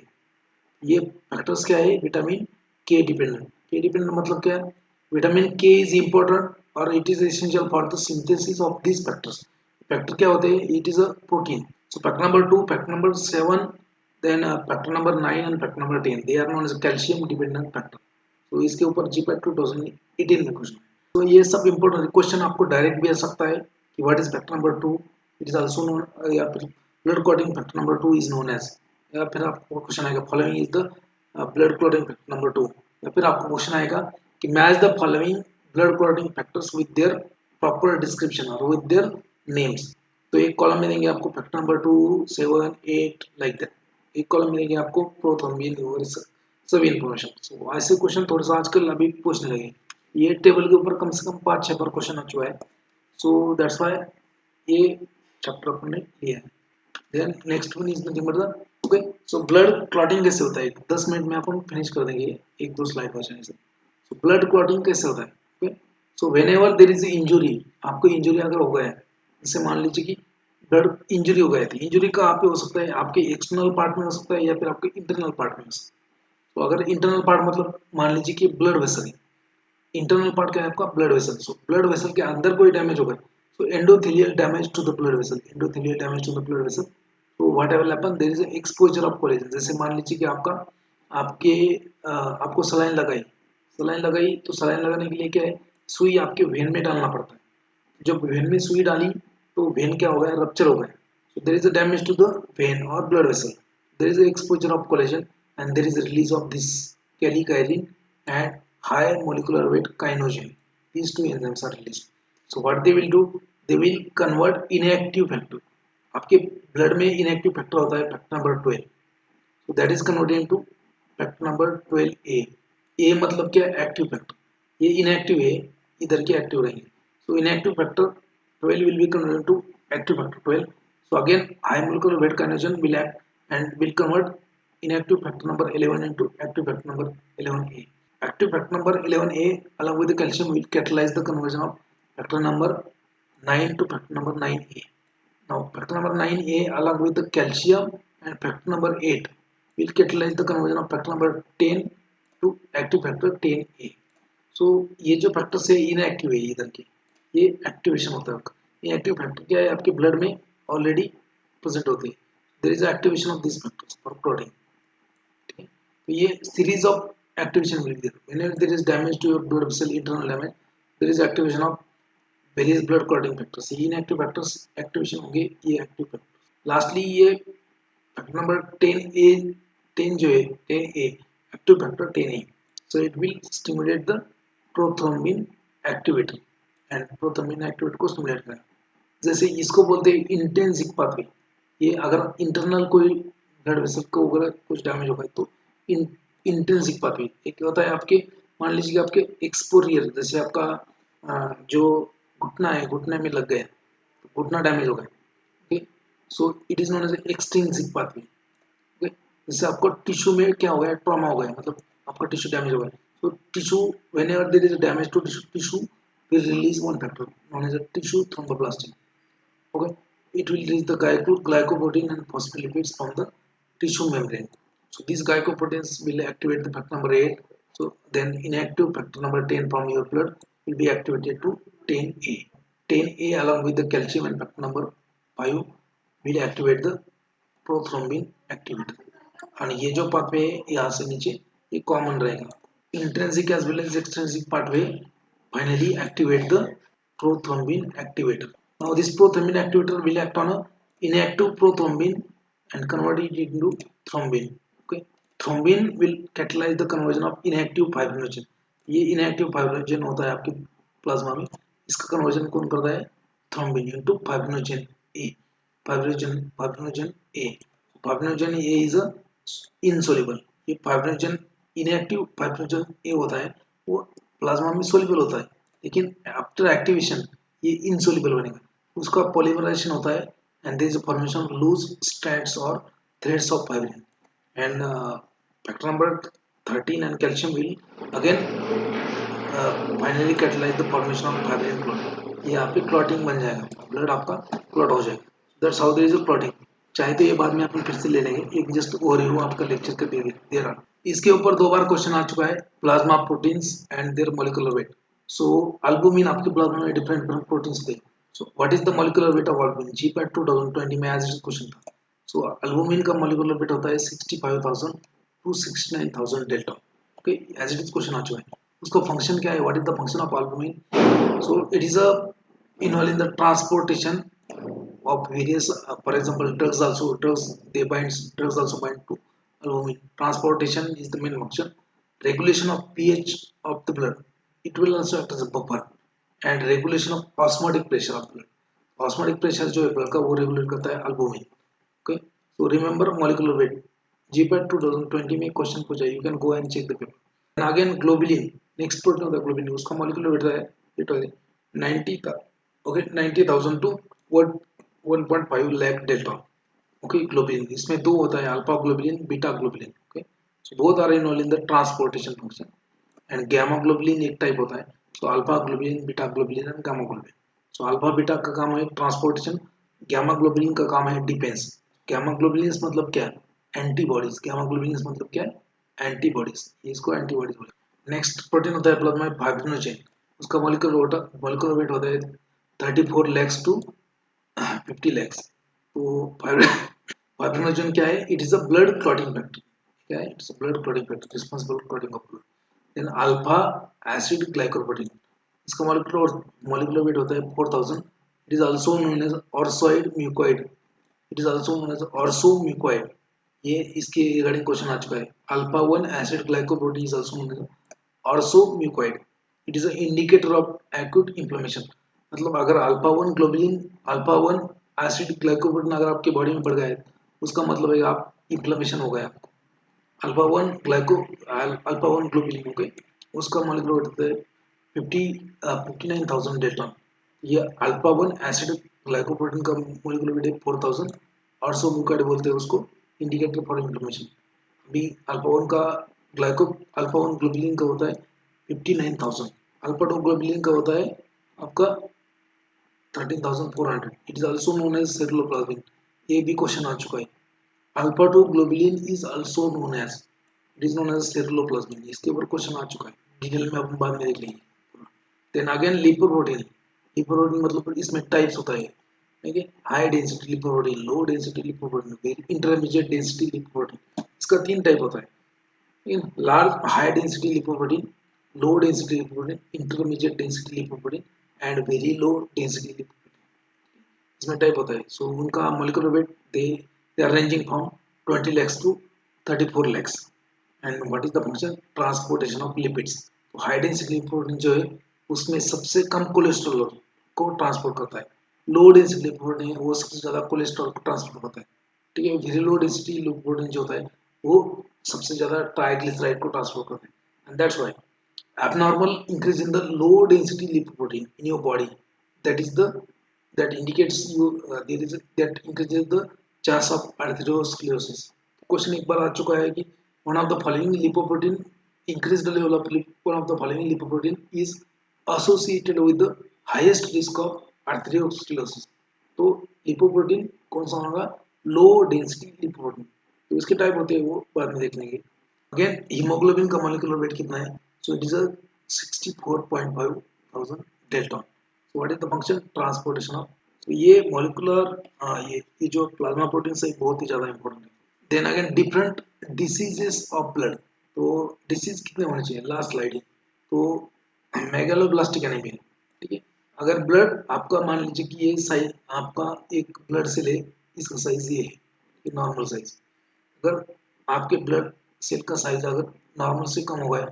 ये factors क्या है? Vitamin के dependent. के डिपेंडेंट मतलब क्या है? विटामिन के इज इंपॉर्टेंट और it is essential for the synthesis of this factors. Factor क्या होते हैं? It is a protein. So factor number 2, factor number 7, then factor number 9 and factor number 10 they are known as calcium dependent factor. तो इसके ऊपर GPAT 2018 में question. तो ये सब इंपॉर्टेंट क्वेश्चन आपको डायरेक्ट भी आ सकता है कि what is factor number 2. It is also known या फिर blood clotting factor number 2 is known as. या फिर आपको क्वेश्चन आएगा following is the blood clotting factor number 2. या फिर आपको क्वेश्चन आएगा कि match the following blood clotting factors with their proper description और विद देयर नेम्स. तो एक कॉलम में देंगे आपको फैक्टर नंबर 2, 7, 8 लाइक दैट. एक कॉलम में देंगे आपको प्रोथ्रोम्बिन और सभी इंफॉर्मेशन. सो ऐसे क्वेश्चन थोड़ा सा आजकल अभी पूछने लगे. ये टेबल के ऊपर कम से कम 5-6 बार क्वेश्चन आ चुका है. सो दैट्स व्हाई ये चैप्टर अपने लिया है. Then next one is nothing but the okay. So blood clotting कैसे होता है? 10 मिनट में अपन फिनिश कर देंगे. एक दो स्लाइड बचाने से. सो ब्लड क्लॉटिंग कैसे होता है? Okay. So whenever there is injury, आपको इंजुरी अगर हो गया है, जैसे मान लीजिए कि ब्लड इंजुरी हो गई थी. इंजुरी कहाँ पे हो सकता है? आपके एक्सटर्नल पार्ट में हो सकता है या फिर आपके इंटरनल पार्ट में हो सकता है. तो अगर इंटरनल पार्ट मतलब मान लीजिए कि ब्लड वेसल है. इंटरनल पार्ट क्या है आपका? Blood vessel. So blood vessel के अंदर कोई डैमेज होगा. So endothelial damage to the blood vessel. Endothelial damage to the blood vessel. तो whatever happen there is exposure of collagen. जैसे मान लीजिए कि आपके आपको सलाइन लगाई तो सलाइन लगाने के लिए क्या है? सुई आपके वेन में डालना पड़ता है. जब वेन में सुई डाली तो वेन क्या हो गया? रप्चर हो गया. So there is a damage to the vein or blood vessel. There is a exposure of collagen and there is a release of this kallikrein and high molecular weight kynogen. These two enzymes are released. So what they will do? They will convert inactive factor. आपके blood में inactive factor होता है factor number 12. So that is converted into factor number 12A. A मतलब क्या? Active factor. ये inactive है, इधर के active रहेंगे. So inactive factor 12 will be converted to active factor 12. So again high molecular weight kininogen will act and will convert inactive factor number 11 into active factor number 11A. Active factor number 11A along with the calcium will catalyze the conversion of factor number 9 to factor number 9A. Now factor number 9A along with the calcium and factor number 8 will catalyze the conversion of factor number 10 to active factor 10A. सो ये जो factors है inactive है इधर के, ये activation होता है आपका। इनएक्टिव फैक्टर क्या है, आपके ब्लड में ऑलरेडी प्रेजेंट होते हैं। There is activation of this factors for clotting. ठीक है, तो ये series of activation will be there whenever there is damage to your blood vessel internal damage, there is activation of various blood clotting factors. ये inactive factors activation होंगे, ये active factors. Lastly ये factor number 10A 10 जो है 10A active factor 10A, so it will stimulate the prothrombin activator and prothrombin activator को stimulate करेगा। जैसे इसको बोलते हैं इंट्रिंसिक पाथवे। ये अगर इंटरनल कोई ब्लड वेसल को अगर कुछ डैमेज होगा तो इंट्रिंसिक पाथवे एक होता है आपके, मान लीजिए आपके एक्सपोरियर, जैसे आपका जो घुटना है, घुटने में लग गया तो घुटना डैमेज हो गया। Okay, so it is known as extrinsic pathway. Okay, जैसे आपको टिश्यू में क्या हो गया, ट्रॉमा हो गया, मतलब आपका टिश्यू डैमेज हो गया। So tissue, whenever there is a damage to tissue will release one factor known as a tissue thromboplastin. Okay, it will release the glycoprotein and phospholipids from the tissue membrane. So these glycoproteins will activate the factor number 8. So then inactive factor number 10 from your blood will be activated to 10A. 10A along with the calcium and factor number 5 will activate the prothrombin activator. और ये जो pathway है यहाँ से नीचे ये common रहेगा। Intrinsic as well as extrinsic pathway finally activate the prothrombin activator. Now this prothrombin activator will act on a inactive prothrombin and convert it into thrombin. Okay, thrombin will catalyze the conversion of inactive fibrinogen. ये inactive fibrinogen होता है आपके plasma में, इसका conversion कौन करता है, thrombin into fibrinogen A. fibrinogen A. Fibrinogen A is a insoluble. ये fibrinogen इनएक्टिव फाइब्रिनोजन ए होता है, वो प्लाज्मा में सोल्यूबल होता है, लेकिन आफ्टर एक्टिवेशन ये इनसोल्यूबल बनेगा, उसका पॉलीमराइजेशन होता है and there is a formation of loose strands और threads of fibrin and factor number 13 and calcium will again finally catalyse the formation of fibrin clot. ये आपकी क्लॉटिंग बन जाएगा, ब्लड आपका क्लॉट हो जाएगा। That's how there is a clotting. चाहे तो ये बाद में अपन फिर से ले लेंगे, एक जस्ट ओवरव्यू आपका लेक्चर का दे रहा। इसके ऊपर 2 बार क्वेश्चन आ चुका है, plasma proteins and their molecular weight. So albumin आपके प्लाज्मा में डिफरेंट प्रोटीन्स थे। So what is the molecular weight of albumin? GPAT 2020 में एज इट क्वेश्चन था। सो अल्बुमिन का मॉलिक्यूलर वेट होता है 65,000 to 69,000 delta. Okay, as it is question आ चुका है। उसका फंक्शन क्या है, what is the function of albumin? So it is a involved in the transportation of various for example drugs also bind to albumin. Transportation is the main function. Regulation of pH of the blood, it will also act as a buffer, and regulation of osmotic pressure of blood. Osmotic pressure जो है blood का वो regulate करता है albumin. Okay, so remember molecular weight. GPAT 2020 में question पूछा है, you can go and check the paper. And again globulin, next protein of the globulin, उसका molecular weight है it was 90 का, okay, 90,000 to 1.5 lakh delta. Okay, globulin इसमें 2 होता है, alpha globulin, beta globulin. Okay, so both are involve in the transportation function and gamma globulin एक type होता है। So alpha globulin, beta globulin and gamma globulin. So alpha beta का काम है transportation, gamma globulin का काम है defence. Gamma globulin मतलब क्या है, एंटीबॉडीज। गामा ग्लोबुलिन मतलब क्या है, एंटीबॉडीज, इसको एंटीबॉडीज बोलते हैं। नेक्स्ट प्रोटीन होता है प्लाज्मा में फाइब्रिनोजेन, उसका मॉलिक्यूलर वेट होता है 34 lakhs to 50 lakhs। तो फाइब्रिनोजन क्या है, it is a blood clotting factor. क्या है, it's a blood clotting factor responsible for clotting of blood. Then alpha acid glycoprotein, इसका मॉलिक्यूलर वेट होता है 4000। It is also known as orosomucoid, it is also known as orosomucoid. ये इसके regarding question आ चुका है। Alpha 1 acid glycoprotein is also known as orosomucoid. It is a indicator of acute inflammation. मतलब अगर alpha 1 globulin, alpha 1 acid glycoprotein अगर आपकी body में बढ़ गया है, उसका मतलब है आप इन्फ्लेमेशन हो गया आपको। अल्फा 1 ग्लोबुलिन हो गए, उसका मॉलिक्यूलर वेट होता है 59,000 डेल्टा। ये अल्फा 1 एसिड ग्लाइकोप्रोटीन का मोलिकुलर वेट है 4000 और सो म्यूकाइड बोलते हैं उसको, इंडिकेटर फॉर इंफ्लेमेशन। अभी अल्फा 1 का ग्लाइको अल्फा 1 ग्लोबुलिन का होता है 59000, अल्फा 2 ग्लोबुलिन का होता है आपका 13400। It is also known as ceruloplasmin. ये भी क्वेश्चन आ चुका है। Alpha 2 globulin is also known as, it is known as ceruloplasmin. इसके ऊपर क्वेश्चन आ चुका है, डिटेल में अपन बाद में देख लेंगे। Then again lipoprotein. लिपोप्रोटीन मतलब इसमें टाइप्स होता है, ठीक है। High density lipoprotein, low density lipoprotein, very intermediate density lipoprotein. इसका 3 टाइप होता है। In large high density lipoprotein, low density lipoprotein, intermediate density lipoprotein and very low density lipoprotein, इसमें टाइप होता है। सो उनका molecular weight they are ranging from 20 lakhs to 34 lakhs। And what is the function, transportation of lipids. तो high density lipoprotein जो है उसमें सबसे कम cholesterol को ट्रांसपोर्ट करता है। लो डेंसिटी लिपोप्रोटीन वो सबसे ज़्यादा कोलेस्ट्रॉल को ट्रांसपोर्ट करता है, ठीक है। वेरी लो डेंसिटी लिपोप्रोटीन जो होता है वो सबसे ज़्यादा ट्राइग्लिसराइड को ट्रांसपोर्ट करता है। And that's why abnormal increase in the low density lipoprotein in your body, that is the that indicates you there is that increases the chance of atherosclerosis। Question एक बार आ चुका है कि one of the following lipoprotein increased level of one of the following lipoprotein is associated with the highest risk of atherosclerosis। तो lipoprotein कौन सा होगा, लो density lipoprotein. तो इसके टाइप होते हैं वो बाद में देख लेंगे। अगेन हीमोग्लोबिन का मोलिकुलर वेट कितना है, so it is a 64.5 thousand Dalton. So what is the function, transportation of. तो ये मोलिकुलर ये जो प्लाज्मा प्रोटीन है बहुत ही ज़्यादा इंपॉर्टेंट है। Then again different diseases of blood. तो डिसीज कितने होने चाहिए, लास्ट स्लाइड है। तो मेगालोब्लास्टिक एनीमिया, ठीक है। अगर ब्लड आपका मान लीजिए कि ये साइज आपका एक ब्लड सेल है, इसका साइज ये है, ये नॉर्मल साइज। अगर आपके ब्लड सेल का साइज अगर नॉर्मल से कम हो गया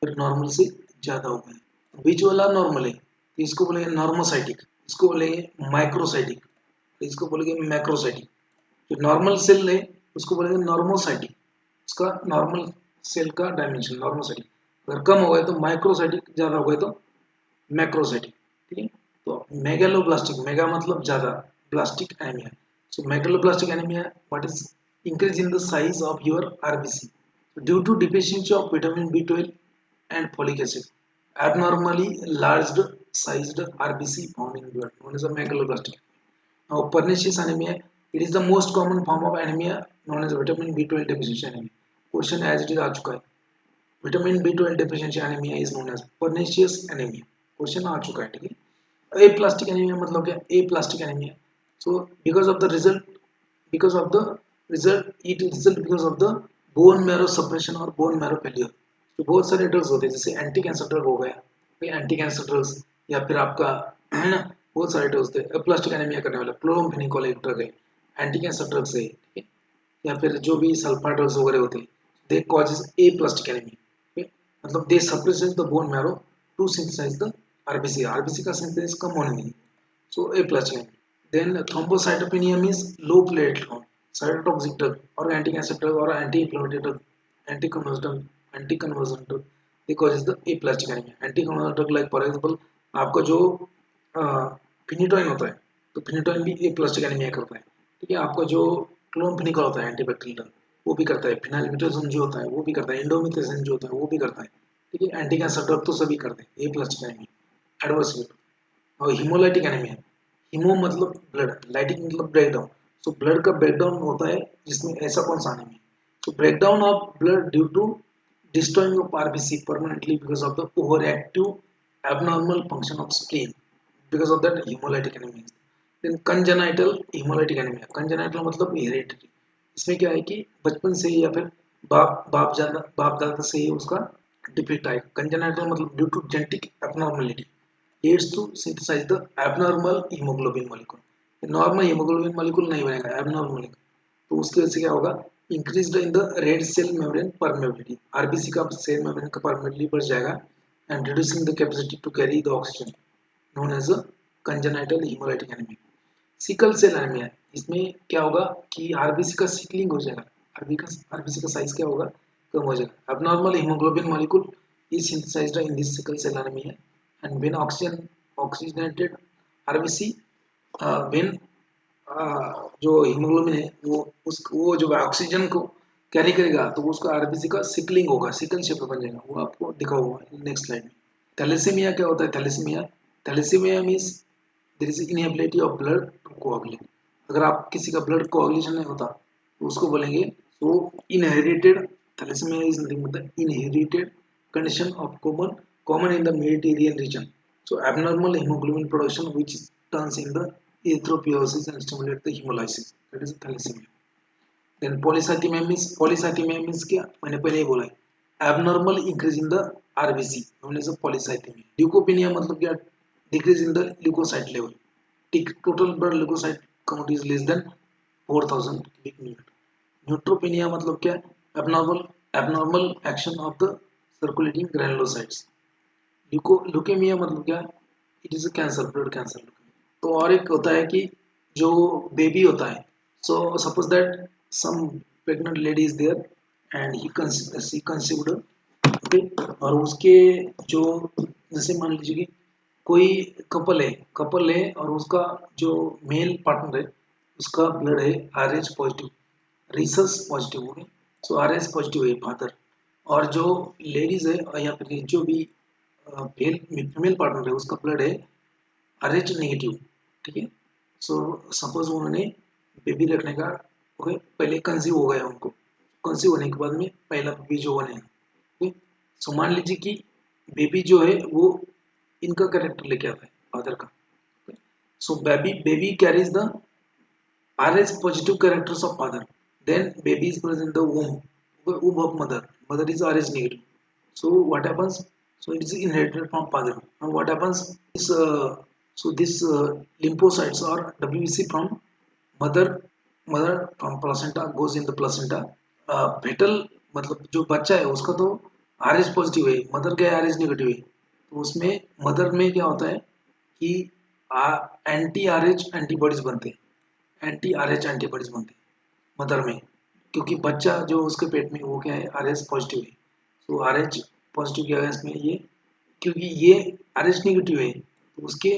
फिर नॉर्मल से ज़्यादा हो गया, बीच वाला नॉर्मल है तो इसको बोलेंगे नॉर्मोसाइटिक, इसको बोलेंगे माइक्रोसाइटिक, इसको बोलेंगे मैक्रोसाइटिक। जो नॉर्मल सेल है उसको बोलेंगे नॉर्मोसाइटिक, उसका नॉर्मल सेल का डायमेंशन नॉर्मोसाइटिक। अगर कम हो गए तो माइक्रोसाइटिक, ज़्यादा हो गए तो मैक्रोसाइटिक, ठीक है। तो मेगालोब्लास्टिक, मेगा मतलब ज़्यादा, blastic anaemia. So megaloblastic anaemia what is, increase in the size of your RBC due to deficiency of vitamin B12 and folic acid, abnormally large sized RBC found in blood known as a megaloblastic। Now pernicious anemia, it is the most common form of anemia known as vitamin B12 deficiency anemia। Question as it is आ चुका है, vitamin B12 deficiency anemia is known as pernicious anemia। Question आ चुका है, ठीक है। Aplastic anaemia मतलब क्या, aplastic anaemia. So because of the result, because of the it result because of the bone marrow suppression और bone marrow failure। तो बहुत सारे ड्रग्स होते हैं जैसे एंटी कैंसर ड्रग हो गया, एंटी कैंसर ड्रग्स, या फिर आपका है ना, बहुत सारे ड्रग्स होते हैं। प्लास्टिक एनीमिया करने वाला क्लोरामफेनिकोल एक ड्रग है, एंटी कैंसर ड्रग्स है, ठीक है। या फिर जो भी सल्फा ड्रग्स वगैरह होते हैं they causes aplastic anaemia, मतलब they suppresses the bone marrow to synthesise the RBC, RBC का सिंथेसिस कम होने नहीं। So aplastic anaemia. Then thrombocytopenia means low platelet count, cytotoxic drug or anti-cancer drug or anti-inflammatory drug, anti-conversion drug, they causes the aplastic anemia। Anti-conversion drug like for example आपका जो phenytoin होता है, तो phenytoin भी aplastic anemia करता है, ठीक है। आपका जो क्लोरामफेनिकोल होता है एंटीबैक्टीरियल ड्रग वो भी करता है, फिनाइलमिथाजोन जो होता है वो भी करता है, इंडोमिथाजोन जो होता है वो भी करता है, ठीक है। एंटी कैंसर ड्रग तो सभी करते हैं। aplastic anemia adverse effect. और हिमोलाइटिक एनीमिया, हिमो मतलब ब्लड, लाइटिक मतलब ब्रेकडाउन। सो ब्लड का ब्रेकडाउन होता है जिसमें ऐसा कौन सा anaemia, so breakdown of blood due to destroying of RBC permanently because of the overactive abnormal function of spleen, because of that hemolytic anemia। then congenital hemolytic anemia, congenital मतलब hereditary। इसमें क्या है कि बचपन से ही या फिर बाप दादा से ही उसका डिफेक्ट आएगा। congenital मतलब due to genetic abnormality leads to synthesize the abnormal hemoglobin molecule। Normal haemoglobin molecule नहीं बनेगा, एबनॉर्मल मॉलिक्यूल। तो उसकी वजह से क्या होगा, increase in the red cell membrane permeability, RBC का सेल मेम्ब्रेन का परमेबिलिटी बढ़ जाएगा and reducing the capacity to carry the oxygen known as a congenital haemolytic anaemia. Sickle cell anaemia, इसमें क्या होगा कि आरबीसी का सिकलिंग हो जाएगा, आरबीसी का साइज क्या होगा, कम हो जाएगा। abnormal hemoglobin molecule is synthesized in this sickle cell anemia and when oxygenated RBC when जो हीमोग्लोबिन है वो जो ऑक्सीजन को कैरी करेगा तो उसका आरबीसी का सिकलिंग होगा, सिकल शेप में बन जाएगा। वो आपको दिखा होगा नेक्स्ट स्लाइड में। थैलेसीमिया क्या होता है? Thalassaemia means there is inability of blood to coagulate. अगर आप किसी का ब्लड कोआगुलेशन नहीं होता तो उसको बोलेंगे तो inherited. Thalassaemia is nothing but the inherited condition of common in the Mediterranean region. So abnormal hemoglobin production which turns in the erythropoiesis and stimulate the hemolysis. That is thalassemia. Then polycythemia means क्या? मैंने पहले ही बोला है abnormal increase in the RBC known as a polycythemia. Leukopenia मतलब क्या? Decrease in the leukocyte level. Total blood leukocyte count is less than 4000 cubic millimeter. Neutropenia मतलब क्या? abnormal action of the circulating granulocytes. Leukaemia मतलब क्या? It is cancer, blood cancer. तो और एक होता है कि जो बेबी होता है, so suppose that some pregnant lady is there and he conceived, okay, और उसके जो जैसे मान लीजिए कि कोई कपल है और उसका जो मेल पार्टनर है उसका ब्लड है RH पॉजिटिव, रिसस पॉजिटिव हो गए, सो RH पॉजिटिव है फादर, और जो लेडीज है या फिर जो भी फीमेल पार्टनर है उसका ब्लड है RH नेगेटिव, ठीक है। सो सपोज उन्होंने बेबी रखने का, ओके, पहले कंसीव हो गया उनको, कंसीव होने के बाद में पहला बेबी जो बने, ठीक है। सो मान लीजिए कि बेबी जो है वो इनका कैरेक्टर लेके आता है फादर का, so baby carries the RH positive characters of father. Then baby is present in the womb of mother. Mother is RH negative. So what happens? So it is inherited from father. Now what happens is so this lymphocytes or WBC from mother from placenta goes in the placenta. Fetal मतलब जो बच्चा है उसका तो RH positive है, mother का RH negative है, तो उसमें मदर में क्या होता है कि एंटी RH एंटीबॉडीज बनते हैं, एंटी RH एंटीबॉडीज बनते हैं मदर में, क्योंकि बच्चा जो उसके पेट में वो क्या है RH पॉजिटिव है। तो RH पॉजिटिव क्या है इसमें ये, क्योंकि ये RH नेगेटिव है तो उसके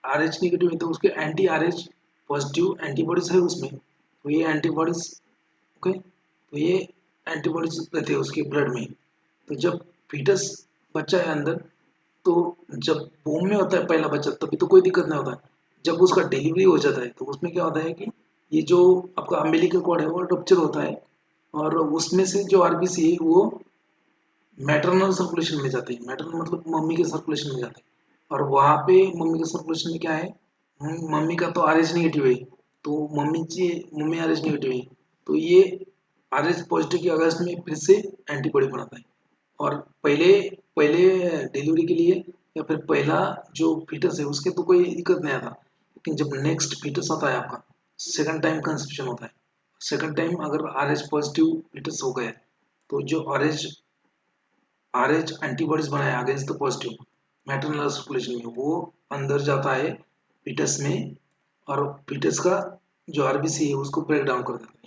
RH नेगेटिव है तो उसके एंटी RH पॉजिटिव एंटीबॉडीज है उसमें, तो ये एंटीबॉडीज, ओके, तो ये एंटीबॉडीज रहते हैं उसके ब्लड में। तो जब फीटस बच्चा है अंदर, तो जब वोम में होता है पहला बच्चा तभी तो कोई दिक्कत नहीं होता, जब उसका डिलीवरी हो जाता है तो उसमें क्या होता है कि ये जो आपका अम्बिलिकल कॉर्ड है वो रप्चर होता है और उसमें से जो आरबीसी है वो मैटरनल सर्कुलेशन में जाते हैं। मैटरनल मतलब मम्मी के सर्कुलेशन में जाते हैं और वहाँ पे मम्मी के सर्कुलेशन में क्या है, मम्मी का तो RH नेगेटिव है, तो मम्मी RH नेगेटिव है, तो ये RH पॉजिटिव की अगेंस्ट में फिर से एंटीबॉडी बनाता है और पहले पहले डिलीवरी के लिए या फिर पहला जो फीटस है उसके तो कोई दिक्कत नहीं आता, लेकिन जब नेक्स्ट फीटस आता है आपका, सेकंड टाइम कंसेप्शन होता है, सेकंड टाइम अगर RH पॉजिटिव फीटस हो गया तो जो RH एंटीबॉडीज बनाया against the positive maternal circulation में, वो अंदर जाता है फीटस में और फीटस का जो आरबीसी है उसको ब्रेक डाउन कर देता है,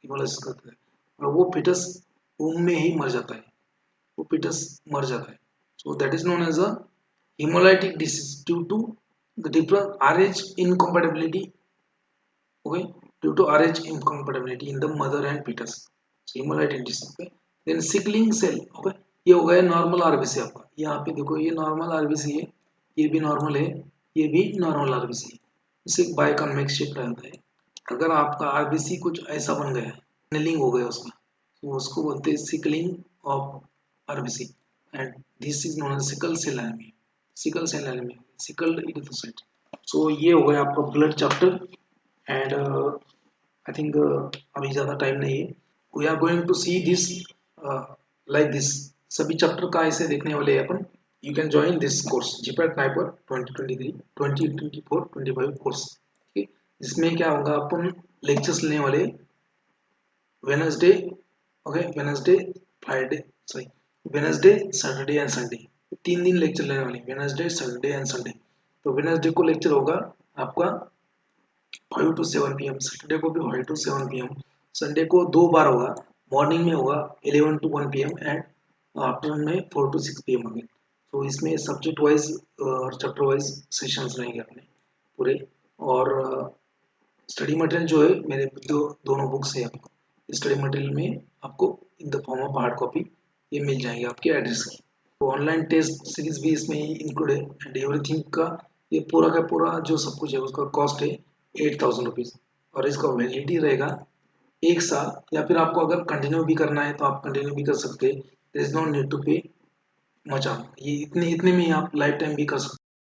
हिमोलाइसिस कर देता है, और वो फीटस वूम में ही मर जाता है, वो फीटस मर जाता है। So that is known as a hemolytic disease due to the different RH incompatibility, okay, due to RH incompatibility in the mother and fetus, so hemolytic disease, okay. Then sickling cell, okay, ये हो गया normal RBC आपका, यहाँ पे देखो ये normal RBC है, ये भी नॉर्मल है, ये भी नॉर्मल आरबीसी है, इसे बाइकॉन्वेक्स शेप रहता है। अगर आपका आरबीसी कुछ ऐसा बन गया, नेलिंग हो गया उसका, तो उसको बोलते हैं sickling of RBC and this is known as sickle cell anaemia, sickle cell anaemia, sickle erythrocyte. So ये हो गया आपका blood chapter and I think अभी ज़्यादा टाइम नहीं है, we are going to see this like this, सभी chapter का ऐसे देखने वाले हैं अपन। You can join this course GPAT NIPER 2023 2024 25 course, ठीक है। इसमें क्या होगा, अपन लेक्चर्स लेने वाले Wednesday, okay, Wednesday Friday, sorry Wednesday Saturday and Sunday, 3 दिन लेक्चर लेने वाले, वेनसडे सैटरडे एंड संडे। तो वेनसडे को लेक्चर होगा आपका 5 to 7 PM, सैटरडे को भी 5 to 7 PM, संडे को 2 बार होगा, मॉर्निंग में होगा 11 to 1 PM एंड आफ्टरनून में 4 to 6 PM होंगे। तो इसमें सब्जेक्ट वाइज और चैप्टर वाइज सेशंस रहेंगे अपने। पूरे। और स्टडी मटेरियल जो है मेरे दोनों बुक्स है आपको, स्टडी मटेरियल में आपको in the form of hard copy ये मिल जाएंगे आपके एड्रेस की। तो ऑनलाइन टेस्ट सीरीज भी इसमें इंक्लूड है एंड एवरीथिंग का ये पूरा का पूरा जो सब कुछ है उसका कॉस्ट है 8,000 रुपीज़। और इसका वैलिडिटी रहेगा 1 साल, या फिर आपको अगर कंटिन्यू भी करना है तो आप कंटिन्यू भी कर सकते हैं। There is no need to pay much. आप ये इतने इतने में ही आप लाइफ टाइम भी कर सकते हैं।